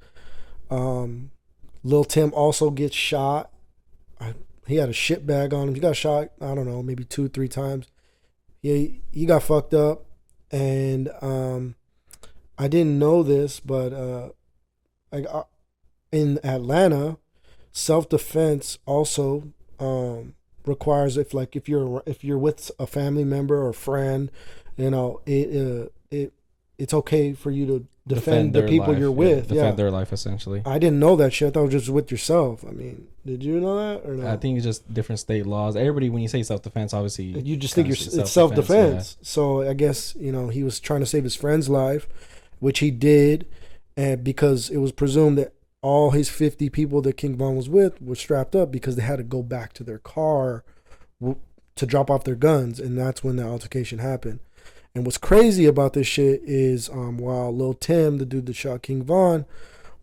Lul Tim also gets shot. He had a shit bag on him. He got shot, I don't know, maybe 2-3 times. He got fucked up. And I didn't know this, but in Atlanta, self-defense also requires if you're with a family member or friend, you know, it's okay for you to defend the people you're with. Defend their life, essentially. I didn't know that shit. I thought it was just with yourself. I mean, did you know that or no? I think it's just different state laws. Everybody, when you say self-defense, obviously you just think it's self-defense. Yeah. So I guess, you know, he was trying to save his friend's life, which he did, and because it was presumed that all his 50 people that King Von was with were strapped up because they had to go back to their car to drop off their guns, and that's when the altercation happened. And what's crazy about this shit is while Lul Tim, the dude that shot King Von,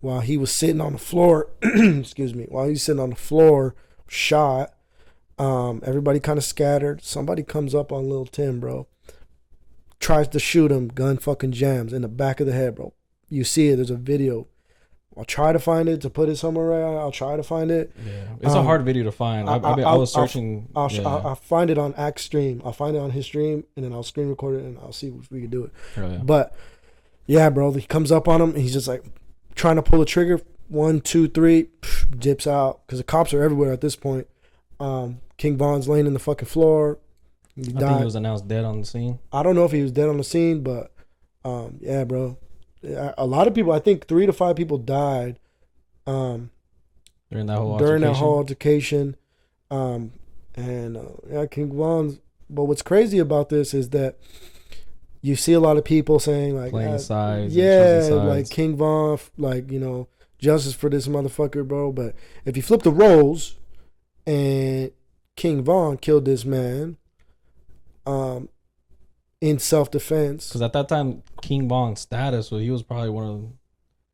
while he was sitting on the floor, while he was sitting on the floor, shot, everybody kind of scattered. Somebody comes up on Lul Tim, bro, tries to shoot him, gun fucking jams in the back of the head, bro. You see it, there's a video. I'll try to find it to put it somewhere. I'll try to find it. Yeah, it's a hard video to find. I was searching. I'll find it on Axe Stream. I'll find it on his stream, and then I'll screen record it, and I'll see if we can do it. Oh, yeah. But yeah, bro, he comes up on him, and he's just like trying to pull the trigger. 1, 2, 3, dips out because the cops are everywhere at this point. King Von's laying in the fucking floor. I think he was announced dead on the scene. I don't know if he was dead on the scene, but yeah, bro. A lot of people, I think 3 to 5 people died during that whole altercation. Yeah, King Von's. But what's crazy about this is that you see a lot of people saying like playing sides. Yeah, like King Von, like, you know, justice for this motherfucker, bro. But if you flip the roles and King Von killed this man, in self-defense, because at that time King Von's status was he was probably one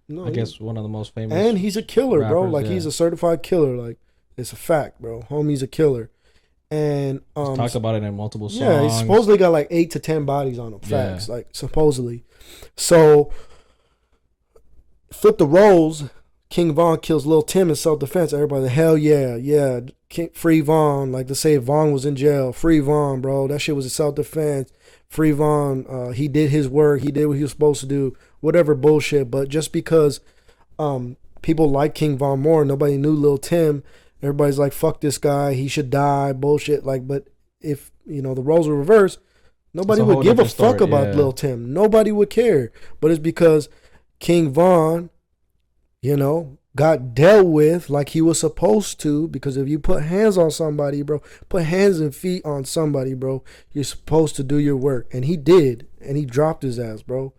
of the most famous, and he's a killer, rappers, bro. Like, yeah. He's a certified killer. Like, it's a fact, bro. Homie's a killer, and he's talked about it in multiple songs. Yeah, he supposedly got like 8 to 10 bodies on him. Facts, like supposedly. So flip the roles. King Von kills Lul Tim in self-defense. Everybody, hell yeah, free Von. Like, to say Von was in jail, free Von, bro. That shit was in self-defense. Free Von, he did his work. He did what he was supposed to do. Whatever bullshit. But just because people like King Von more, nobody knew Lul Tim, everybody's like, fuck this guy. He should die. Bullshit. Like, but if, you know, the roles were reversed, nobody would give a fuck about Lul Tim. Nobody would care. But it's because King Von, you know, got dealt with like he was supposed to, because if you put hands on somebody, bro, put hands and feet on somebody, bro, you're supposed to do your work. And he did, and he dropped his ass, bro.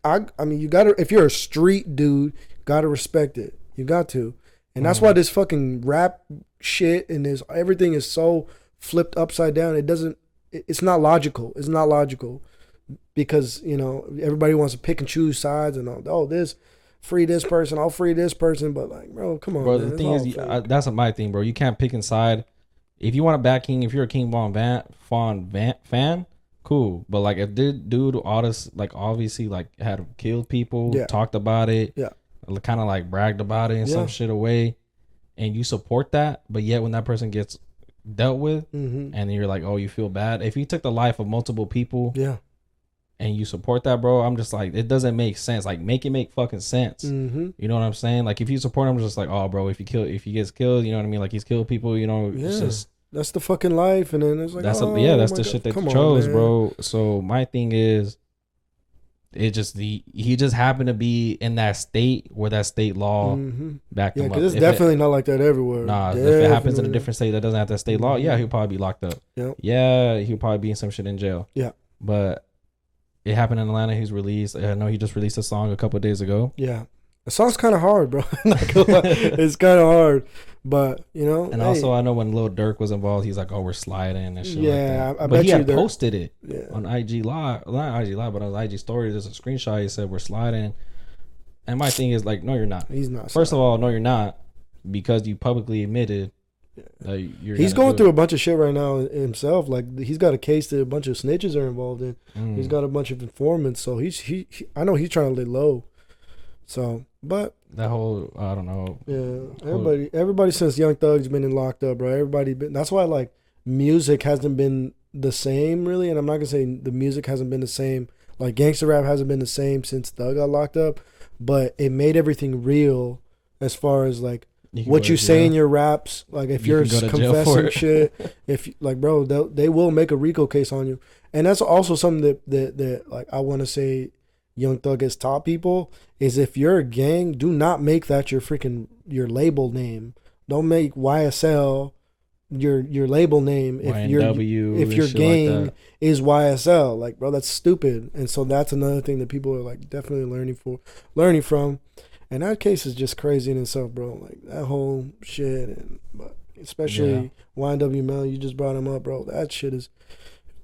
I mean, you gotta, if you're a street dude, gotta respect it. You got to. And that's why this fucking rap shit and this everything is so flipped upside down. It's not logical. It's not logical because, you know, everybody wants to pick and choose sides and all this. Free this person, I'll free this person, but like, bro, come on, bro. Man. The thing is, that's my thing, bro. You can't pick inside. If you want to back King, if you're a King Von fan, cool. But like, if this dude, all this, like, obviously, like, had killed people, talked about it, kind of like bragged about it in some shit away, and you support that, but yet when that person gets dealt with, and you're like, oh, you feel bad. If you took the life of multiple people, and you support that, bro, I'm just like, it doesn't make sense. Like, make it make fucking sense. You know what I'm saying? Like, if you support him, just like, oh, bro, if he gets killed, you know what I mean? Like, he's killed people, you know, it's just, That's the fucking life. And then it's like, That's oh, that's my the God. shit that Come you on, chose, man. bro. So my thing is, he just happened to be in that state where that state law backed Yeah, him because up. it's definitely not like that everywhere. Nah, if Definitely. it happens in a different state that doesn't have that state law, yeah, he'll probably be locked up. Yep. Yeah, he'll probably be in some shit in jail. Yeah. But it happened in Atlanta. He's released. I know he just released a song a couple of days ago. Yeah. The song's kind of hard, bro. Not gonna lie. It's kind of hard. But, you know. And also, I know when Lil Durk was involved, he's like, oh, we're sliding and shit like that. I But bet he had you posted it on IG Live. Not IG Live, but on IG Story. There's a screenshot. He said, we're sliding. And my thing is like, no, you're not. He's not. First of all, no, you're not. Because you publicly admitted he's going through a bunch of shit right now himself. Like, he's got a case that a bunch of snitches are involved in. He's got a bunch of informants. So he I know he's trying to lay low. So, but that whole, I don't know. Yeah, everybody since Young Thug's been locked up, bro. That's why, like, music hasn't been the same, really. And I'm not gonna say the music hasn't been the same. Like, gangster rap hasn't been the same since Thug got locked up. But it made everything real as far as, like, what you say in your raps. Like, if you're confessing shit, like, bro, they will make a RICO case on you. And that's also something that like, I want to say Young Thug has taught people is, if you're a gang, do not make that your label name. Don't make YSL your label name if your gang like is YSL. Like, bro, that's stupid. And so that's another thing that people are, like, definitely learning from. And that case is just crazy in itself, bro. Like, that whole shit, but especially YNW Melly, you just brought him up, bro. That shit is,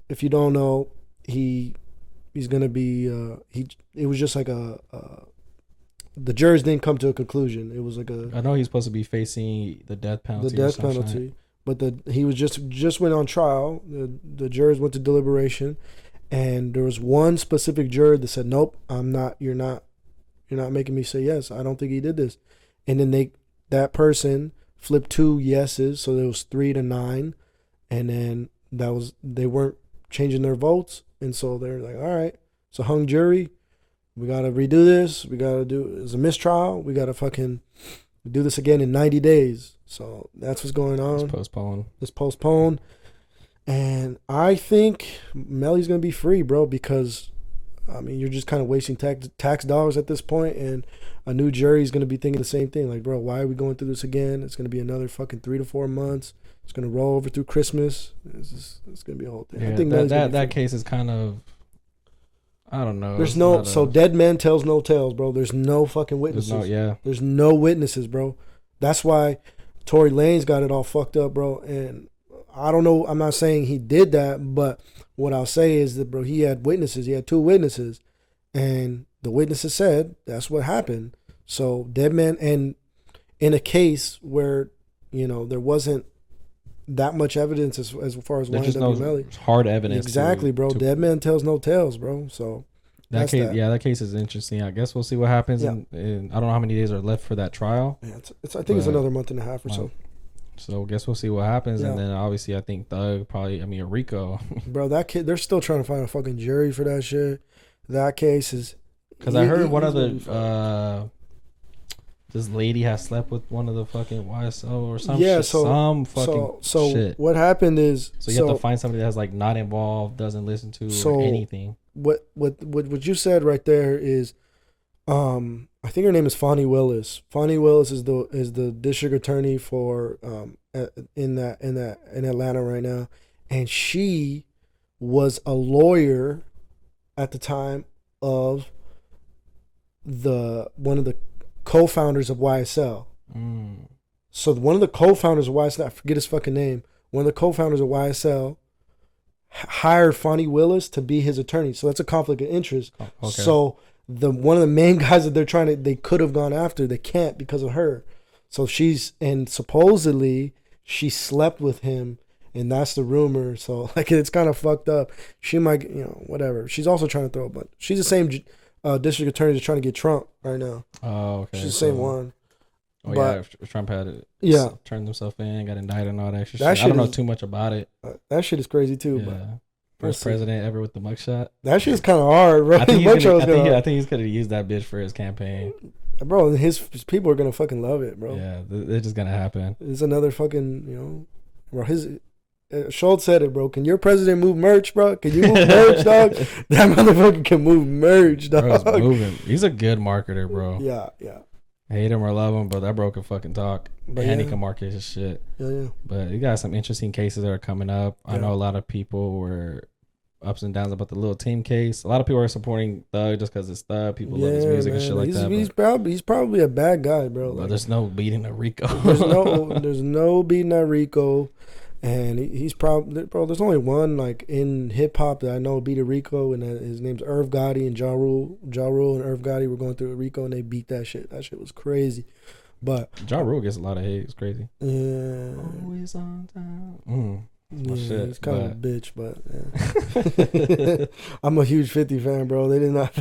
if you don't know, he's gonna be it was just like the jurors didn't come to a conclusion. It was like I know he's supposed to be facing the death penalty. But he was just went on trial. The jurors went to deliberation, and there was one specific juror that said, "Nope, I'm not. You're not making me say yes. I don't think he did this." And then that person flipped 2 yeses, so there was 3-9, and then they weren't changing their votes, and so they're like, all right, so hung jury, we gotta redo this. It's a mistrial. We gotta fucking do this again in 90 days. So that's what's going on. It's postponed. And I think Melly's gonna be free, bro, because, I mean, you're just kind of wasting tax dollars at this point, and a new jury is going to be thinking the same thing. Like, bro, why are we going through this again? It's going to be another fucking 3 to 4 months. It's going to roll over through Christmas. It's going to be a whole thing. Yeah, I think that case is kind of, I don't know. So dead man tells no tales, bro. There's no fucking witnesses. There's no witnesses, bro. That's why Tory Lanez got it all fucked up, bro. And I don't know. I'm not saying he did that, but what I'll say is that, bro, he had witnesses. He had 2 witnesses, and the witnesses said that's what happened. So dead man, and in a case where, you know, there wasn't that much evidence as far as YNW Melly. Hard evidence. Exactly, bro. Dead man tells no tales, bro. So that case is interesting. I guess we'll see what happens. Yeah. And I don't know how many days are left for that trial. Yeah, I think it's another month and a half or so. So I guess we'll see what happens, and then obviously I think Thug Rico. Bro, that kid, they're still trying to find a fucking jury for that shit. That case is, because I heard one of the this lady has slept with one of the fucking YSL or some shit. So shit. What happened is, so you have to find somebody that's like not involved, doesn't listen to or anything. What you said right there is, I think her name is Fonnie Willis. Fonnie Willis is the district attorney for in Atlanta right now, and she was a lawyer at the time of one of the co-founders of YSL. So one of the co-founders of YSL, I forget his fucking name. One of the co-founders of YSL hired Fonnie Willis to be his attorney. So that's a conflict of interest. Okay. So one of the main guys that they could have gone after, they can't because of her. So supposedly she slept with him, and that's the rumor. So, like, it's kind of fucked up. She might, you know, whatever. She's also trying to throw a bunch. She's the same district attorney that's trying to get Trump right now. Oh, okay. She's the same one. Oh, but, yeah, Trump had it. Turned himself in, got indicted and all that shit. I don't know too much about it. That shit is crazy too. Yeah. First president ever with the mugshot. That shit's kind of hard, bro. I think he's gonna use that bitch for his campaign. Bro, his people are gonna fucking love it, bro. Yeah, it's just gonna happen. It's another fucking, you know, bro. Schultz said it, bro. Can your president move merch, bro? Can you move merch, dog? That motherfucker can move merch, dog. Bro's moving. He's a good marketer, bro. Yeah. Hate him or love him, but that bro can fucking talk. But and he can market his shit. Yeah. But you got some interesting cases that are coming up. I know a lot of people were ups and downs about the Lul Tim Case. A lot of people are supporting Thug just because it's Thug. People love his music and shit like that. He's probably a bad guy, bro. But there's no beating a Rico. there's no beating that Rico. And he's probably, bro, there's only one like in hip hop that I know beat a Rico, and his name's Irv Gotti and Ja Rule. Ja Rule and Irv Gotti were going through a Rico, and they beat that shit. That shit was crazy. But Ja Rule gets a lot of hate. It's crazy. Yeah. Always on time. Yeah, shit, he's kind of a bitch, but yeah. I'm a huge 50 fan, bro. They did not.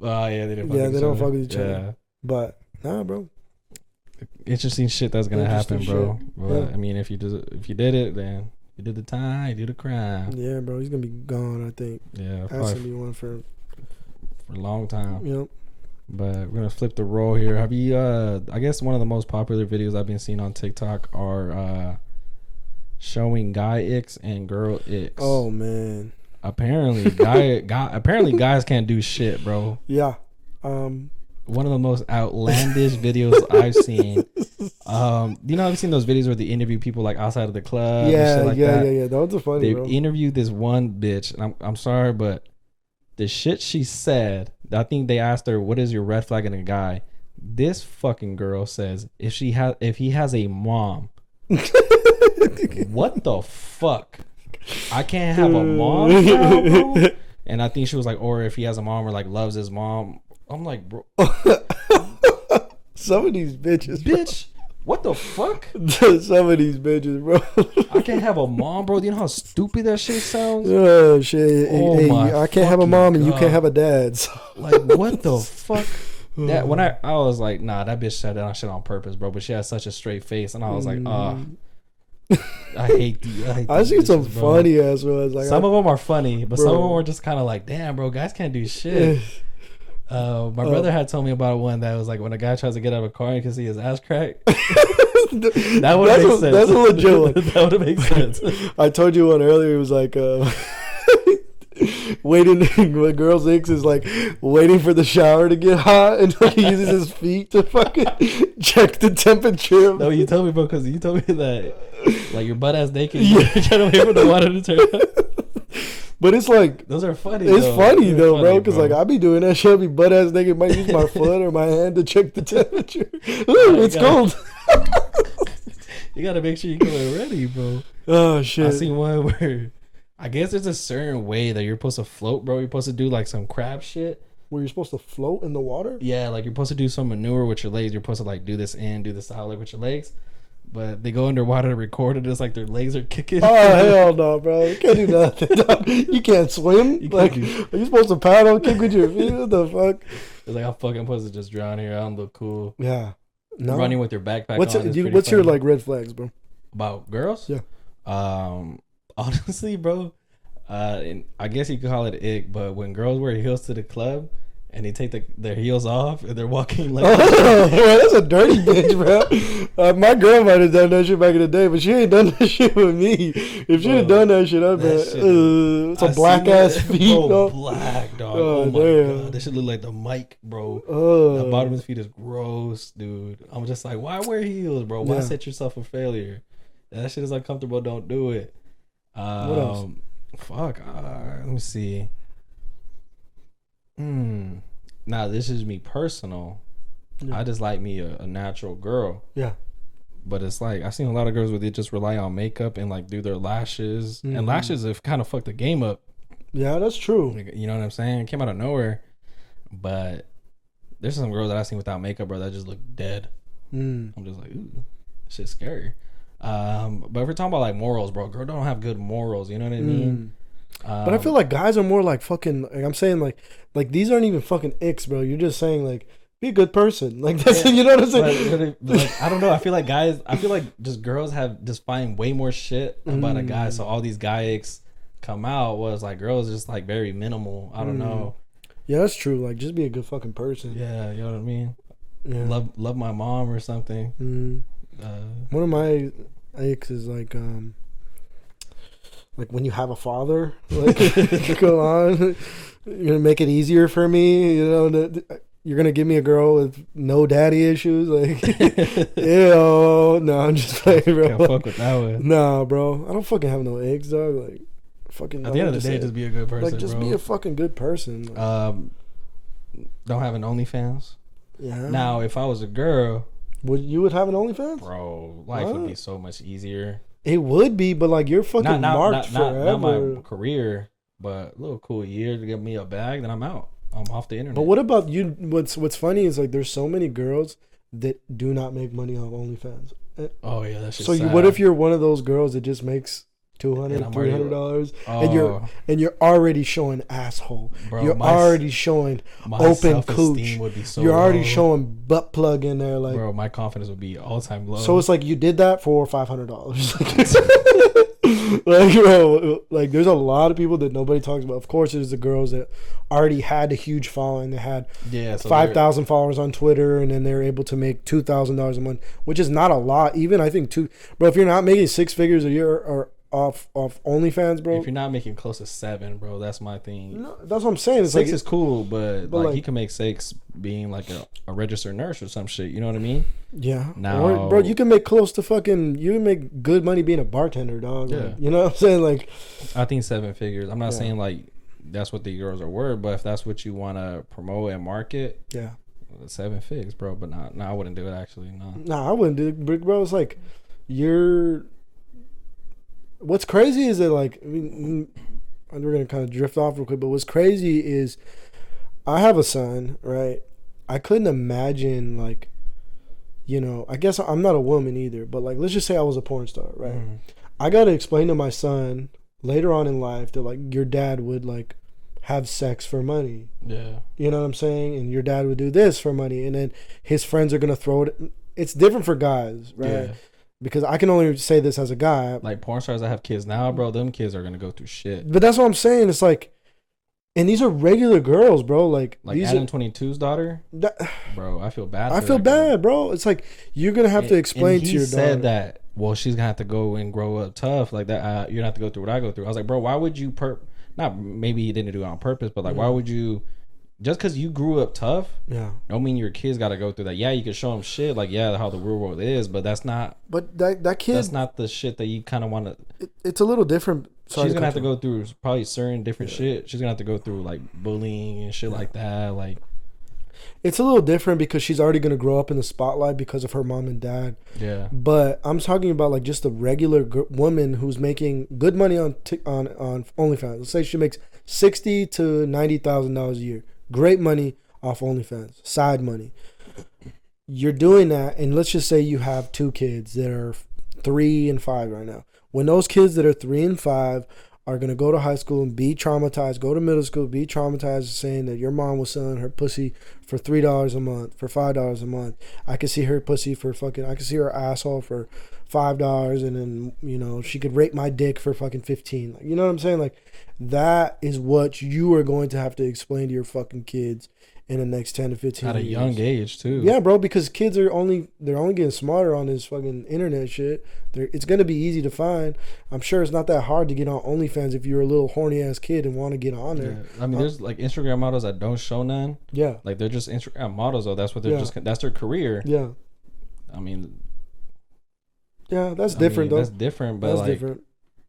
Oh yeah, they didn't. Yeah, they don't fuck with each other. But nah, bro. Interesting shit that's gonna happen, bro. Well, I mean, if you did it, then you did the time, you did the crime. Yeah, bro. He's gonna be gone, I think. Yeah, has to be one for a long time. Yep. But we're gonna flip the role here. Have you? I guess one of the most popular videos I've been seeing on TikTok are showing guy icks and girl icks. Oh man. Apparently, guys can't do shit, bro. Yeah. One of the most outlandish videos I've seen. I've seen those videos where they interview people like outside of the club. Yeah, and shit like that. That was funny. They interviewed this one bitch, and I'm sorry, but the shit she said. I think they asked her, "What is your red flag in a guy?" This fucking girl says, "If he has a mom." What the fuck? I can't have a mom now, bro? And I think she was like, or if he has a mom or like loves his mom. I'm like, bro. Some of these bitches, bitch. What the fuck? Some of these bitches, bro. I can't have a mom, bro. Do you know how stupid that shit sounds? Oh shit! I can't have a mom and you can't have a dad. So. Like, what the fuck? That when I was like, nah, that bitch said that shit on purpose, bro. But she had such a straight face, and I was like, I hate the. I see some funny ass ones. Like some of them are funny, but some of them are just kind of like, damn, bro, guys can't do shit. My brother had told me about one that was like when a guy tries to get out of a car and you can see his ass crack. That would make sense. That's a legit one. That would make sense. I told you one earlier. It was like waiting. When girls' icks is like waiting for the shower to get hot, and he uses his feet to fucking check the temperature. No, you told me, bro, because you told me that like your butt ass naked, you're trying to wait for the water to turn up. But it's like those are funny. It's funny though, bro. Because like I be doing that shit, I be butt ass naked. Might use my foot or my hand to check the temperature. Ooh, it's cold. You gotta make sure you get ready, bro. Oh shit! I seen one where I guess there's a certain way that you're supposed to float, bro. You're supposed to do like some crab shit. Where you're supposed to float in the water? Yeah, like you're supposed to do some maneuver with your legs. You're supposed to like do this in, do this out, like with your legs. But they go underwater to record it. It's like their legs are kicking. Oh hell no, bro! You can't do nothing. You can't swim. Are you supposed to paddle, kick with your feet? What the fuck? It's like I'm fucking supposed to just drown here. I don't look cool. Yeah. No. Running with your backpack. What's your like red flags, bro? About girls? Yeah. Honestly, bro. And I guess you could call it ick, but when girls wear heels to the club. And they take their heels off and they're walking like bro, that's a dirty bitch, bro. My girl might have done that shit back in the day, but she ain't done that shit with me. If she had done that shit, I'd be some black ass feet. Bro, black dog. Oh my god, this shit look like the mic, bro. The bottom of his feet is gross, dude. I'm just like, why wear heels, bro? Why set yourself for failure? That shit is uncomfortable. Don't do it. What else? Fuck. Let me see. Now this is me personal. I just like me a natural girl. Yeah. But it's like I've seen a lot of girls where they just rely on makeup and like do their lashes. And lashes have kind of fucked the game up. Yeah, that's true. Like, you know what I'm saying? It came out of nowhere. But there's some girls that I've seen without makeup, bro, that just look dead. I'm just like, ooh, shit's scary. But if we're talking about like morals, bro, girl don't have good morals, you know what I mean? But I feel like guys are more like fucking. Like I'm saying, like these aren't even fucking icks, bro. You're just saying like be a good person. Like that's you know what I'm saying. But like, I don't know. I feel like guys. I feel like just girls have just find way more shit about a guy. So all these guy icks come out was like girls just like very minimal. I don't know. Yeah, that's true. Like just be a good fucking person. Yeah, you know what I mean. Yeah. Love my mom or something. One of my icks is like like when you have a father, like go on, you're gonna make it easier for me, you know. You're gonna give me a girl with no daddy issues, like, ew. No, I'm just playing, bro. Can't fuck with that one. Nah, bro, I don't fucking have no eggs, dog. Like, fucking. At the end of the day, just be a good person, like, just bro. be a fucking good person. Like, don't have an OnlyFans. yeah. Now, if I was a girl, you would have an OnlyFans, bro? Life would be so much easier. It would be, but like you're fucking marked forever. Not my career, but a little cool year to get me a bag, then I'm out. I'm off the internet. But what about you? What's funny is like there's so many girls that do not make money off OnlyFans. Oh yeah, that's just so. What if you're one of those girls that just makes $200, $300, and you're already showing asshole. Bro, you're already showing open cooch. Would be so you're already low. Showing butt plug in there, like, bro. My confidence would be all time low. So it's like you did that for $500. Like, bro, like there's a lot of people that nobody talks about. Of course, there's the girls that already had a huge following. They had 5,000 followers on Twitter, and then they're able to make $2,000 a month, which is not a lot. Even I think bro. If you're not making 6 figures a year or off OnlyFans, bro. If you're not making close to 7, bro, that's my thing. No, that's what I'm saying. It's 6 like, is cool, but like you can make 6 being like a registered nurse or some shit. You know what I mean? Yeah. Now, bro, you can make close to fucking. You can make good money being a bartender, dog. Yeah. Like, you know what I'm saying? Like, I think 7 figures. I'm not saying like that's what the girls are worth, but if that's what you want to promote and market, 7 figs, bro. But no, I wouldn't do it actually. No. Nah, I wouldn't do it, bro. It's like what's crazy is that, like, I mean, we're gonna kind of drift off real quick, but what's crazy is I have a son, right? I couldn't imagine, like, you know, I guess I'm not a woman either, but like, let's just say I was a porn star, right? Mm. I gotta explain to my son later on in life that, like, your dad would, like, have sex for money. Yeah. You know what I'm saying? And your dad would do this for money, and then his friends are gonna throw it. It's different for guys, right? Yeah. Because I can only say this as a guy. Like porn stars that have kids now, bro, them kids are going to go through shit. But that's what I'm saying. It's like, and these are regular girls, bro. Like Adam 22's daughter? Bro, I feel bad. I feel bad, bro. It's like, you're going to have to explain to your daughter. He said that, well, she's going to have to go and grow up tough like that. You're going to have to go through what I go through. I was like, bro, why would you not maybe you didn't do it on purpose, but like, why would you... Just because you grew up tough, don't mean your kids got to go through that. Yeah, you can show them shit like, how the real world is, but that's not. But that kid, that's not the shit that you kind of want to. It's a little different. She's gonna have to go through probably certain different shit. She's gonna have to go through like bullying and shit like that. Like, it's a little different because she's already gonna grow up in the spotlight because of her mom and dad. Yeah. But I'm talking about like just a regular woman who's making good money on OnlyFans. Let's say she makes $60,000 to $90,000 a year. Great money off OnlyFans, side money. You're doing that, and let's just say you have 2 kids that are 3 and 5 right now. When those kids that are 3 and 5 are going to go to high school and be traumatized, go to middle school, be traumatized, saying that your mom was selling her pussy for $3 a month, for $5 a month. I could see her pussy for fucking, I could see her asshole for $5, and then, you know, she could rape my dick for fucking 15. Like, you know what I'm saying? Like, that is what you are going to have to explain to your fucking kids in the next 10 to 15 years. At a young age, too. Yeah, bro, because kids are only getting smarter on this fucking internet shit. It's going to be easy to find. I'm sure it's not that hard to get on OnlyFans if you're a little horny-ass kid and want to get on there. Yeah. I mean, there's, like, Instagram models that don't show none. Yeah. Like, they're just Instagram models, though. That's what they're that's their career. Yeah. I mean... Yeah, that's different, though. That's different, but, like... Different.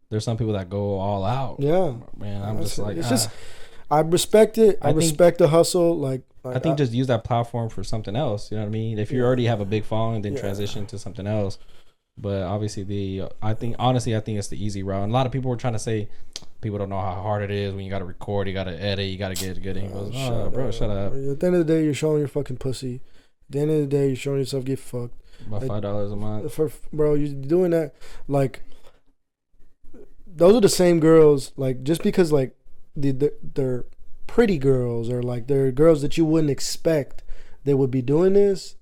There's some people that go all out. Yeah. Man, I'm just like... It's just... I respect it. I respect the hustle. Like I think just use that platform for something else. You know what I mean? If you already have a big following, then transition to something else. But obviously, I think it's the easy route. And a lot of people were trying to say people don't know how hard it is when you got to record, you got to edit, you got to get good angles. Shut up. At the end of the day, you're showing your fucking pussy. At the end of the day, you're showing yourself get fucked. About $5 a month. Bro, you're doing that. Like, those are the same girls. Like, just because, like, they're pretty girls, or like they're girls that you wouldn't expect they would be doing this,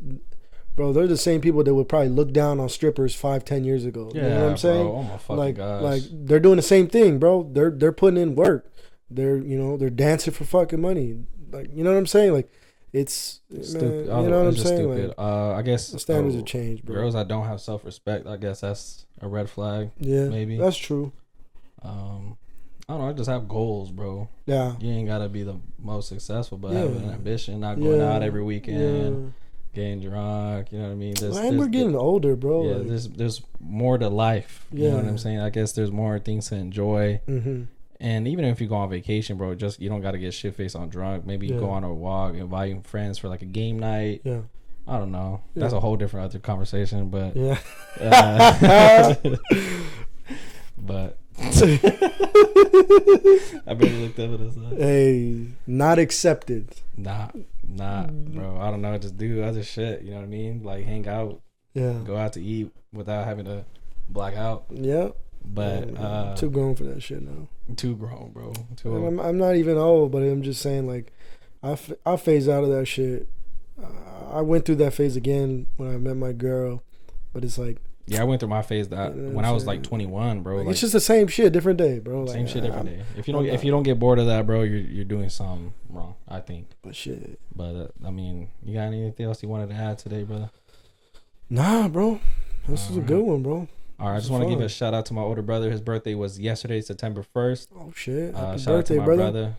bro, they're the same people that would probably look down on strippers 5-10 years ago. You know what I'm saying? Bro, oh my fucking gosh. Like they're doing the same thing, bro. They're putting in work. They're dancing for fucking money. Like, you know what I'm saying? Like, it's stupid. Man, you know what I'm saying? Stupid. Like, I guess the standards have changed, bro. Girls that don't have self-respect, I guess that's a red flag. Yeah, maybe that's true. I don't know. I just have goals, bro. Yeah. You ain't gotta be the most successful, but Yeah. have an ambition. Not going out every Yeah. weekend, getting drunk. You know what I mean? And we're getting older, bro. Yeah, like, there's more to life. You know what I'm saying? I guess there's more things to enjoy. Mm-hmm. And even if you go on vacation, bro, just you don't got to get shit faced on drunk. Maybe you go on a walk, invite friends for like a game night. Yeah. I don't know. That's a whole different other conversation, but Yeah. but I barely looked up at us. Hey, not accepted. Nah, bro. I don't know. Just do other shit. You know what I mean? Like hang out. Yeah. Go out to eat without having to black out. Yeah. But too grown for that shit now. Too grown, bro. Too old. I'm not even old, but I'm just saying, like, I phase out of that shit. I went through that phase again when I met my girl, but it's like, yeah, I went through my phase that when I was like 21, bro. Like, it's just the same shit, different day, bro. Like, same shit, different day. If you don't get bored of that, bro, you're doing something wrong, I think. But shit. But I mean, you got anything else you wanted to add today, brother? Nah, bro. This is a good one, bro. All right, I just want to give a shout out to my older brother. His birthday was yesterday, September 1st. Oh shit! Happy shout birthday, out to my brother.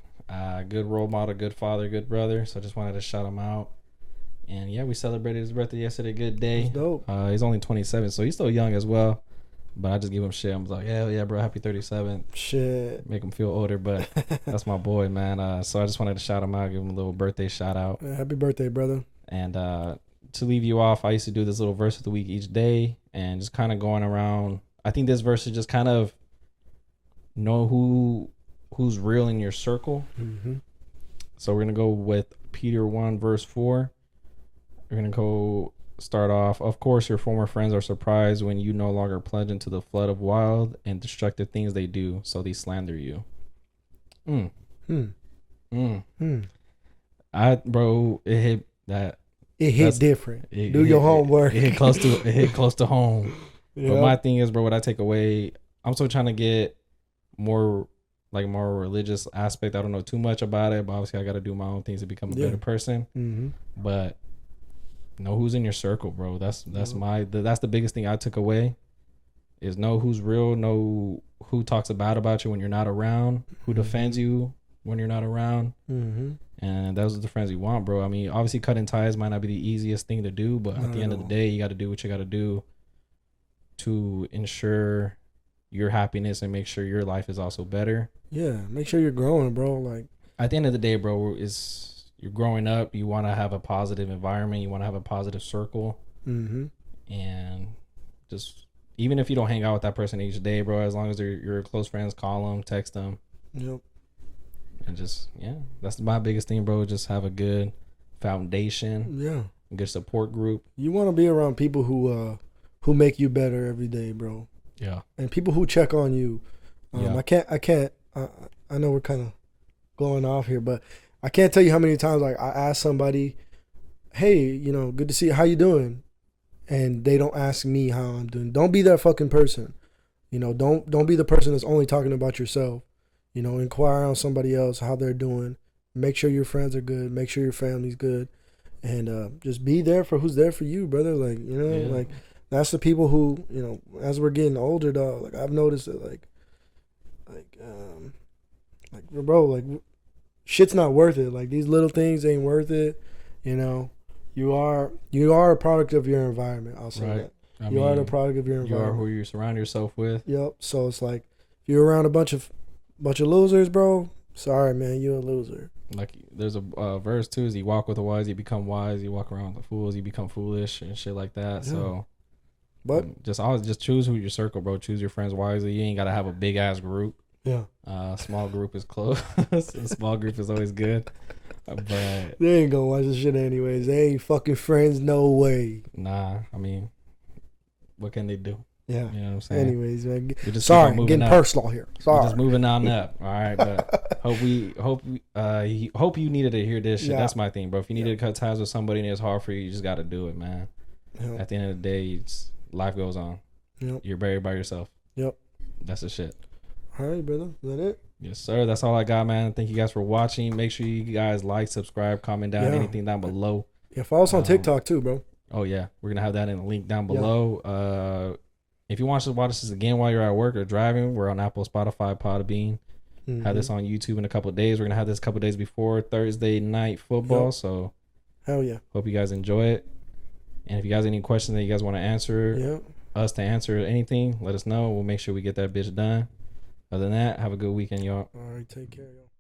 Good role model, good father, good brother. So I just wanted to shout him out. And yeah, we celebrated his birthday yesterday. Good day. That's dope. He's only 27, so he's still young as well. But I just give him shit. I was like, yeah, bro, happy 37th. Shit. Make him feel older, but that's my boy, man. So I just wanted to shout him out, give him a little birthday shout out. Yeah, happy birthday, brother. And to leave you off, I used to do this little verse of the week each day and just kind of going around. I think this verse is just kind of know who's real in your circle. Mm-hmm. So we're going to go with Peter 1 verse 4. We're going to go start off. Of course, your former friends are surprised when you no longer plunge into the flood of wild and destructive things they do, so they slander you. Bro, it hit that. It hit different. Do your homework. It hit close to home. Yep. But my thing is, bro, what I take away, I'm still trying to get more religious aspect. I don't know too much about it, but obviously I got to do my own things to become a better person. Mm-hmm. But know who's in your circle, bro. That's the biggest thing I took away is know who's real, know who talks about you when you're not around, who defends you when you're not around. Mm-hmm. And those are the friends you want, bro. I mean, obviously cutting ties might not be the easiest thing to do, but at the end of the day, you got to do what you got to do to ensure your happiness and make sure your life is also better. Yeah, make sure you're growing, bro. Like at the end of the day, bro, you're growing up. You want to have a positive environment. You want to have a positive circle. Mm-hmm. And just even if you don't hang out with that person each day, bro, as long as you're close friends, call them, text them. Yep. And just that's my biggest thing, bro. Just have a good foundation. Yeah. A good support group. You want to be around people who make you better every day, bro. Yeah. And people who check on you. I can't. I know we're kind of going off here, but I can't tell you how many times like I ask somebody, "Hey, good to see you. How you doing?" And they don't ask me how I'm doing. Don't be that fucking person. Don't be the person that's only talking about yourself. Inquire on somebody else how they're doing. Make sure your friends are good. Make sure your family's good, and just be there for who's there for you, brother. Like like. That's the people who, as we're getting older, dog, like I've noticed that bro, like shit's not worth it. Like these little things ain't worth it. You are a product of your environment. I'll say that. You are the product of your environment. You are who you surround yourself with. Yep. So it's like if you're around a bunch of losers, bro, sorry, man, you're a loser. Like there's a verse too, is you walk with the wise, you become wise. You walk around with the fools, you become foolish and shit like that. Yeah. So but just choose who your circle, bro. Choose your friends wisely. You ain't gotta have a big ass group. Yeah. Small group is close. A small group is always good. But they ain't gonna watch this shit anyways. They ain't fucking friends, no way. Nah, I mean, what can they do? Yeah. You know what I'm saying? Anyways, man. Sorry, getting personal here. Sorry. We're just moving on up. All right, but hope you needed to hear this shit. Yeah. That's my thing, bro. If you needed to cut ties with somebody and it's hard for you, you just got to do it, man. Yep. At the end of the day, life goes on. Yep. You're buried by yourself. Yep. That's the shit. All right, brother. Is that it? Yes, sir. That's all I got, man. Thank you guys for watching. Make sure you guys like, subscribe, comment down, anything down below. Yeah, follow us on TikTok too, bro. Oh, yeah. We're going to have that in the link down below. If you want to watch this again while you're at work or driving, we're on Apple, Spotify, Podbean. Have this on YouTube in a couple of days. We're gonna have this a couple of days before Thursday night football. Yep. So hell yeah. Hope you guys enjoy it. And if you guys have any questions that you guys want to answer, us to answer anything, let us know. We'll make sure we get that bitch done. Other than that, have a good weekend, y'all. All right, take care, y'all.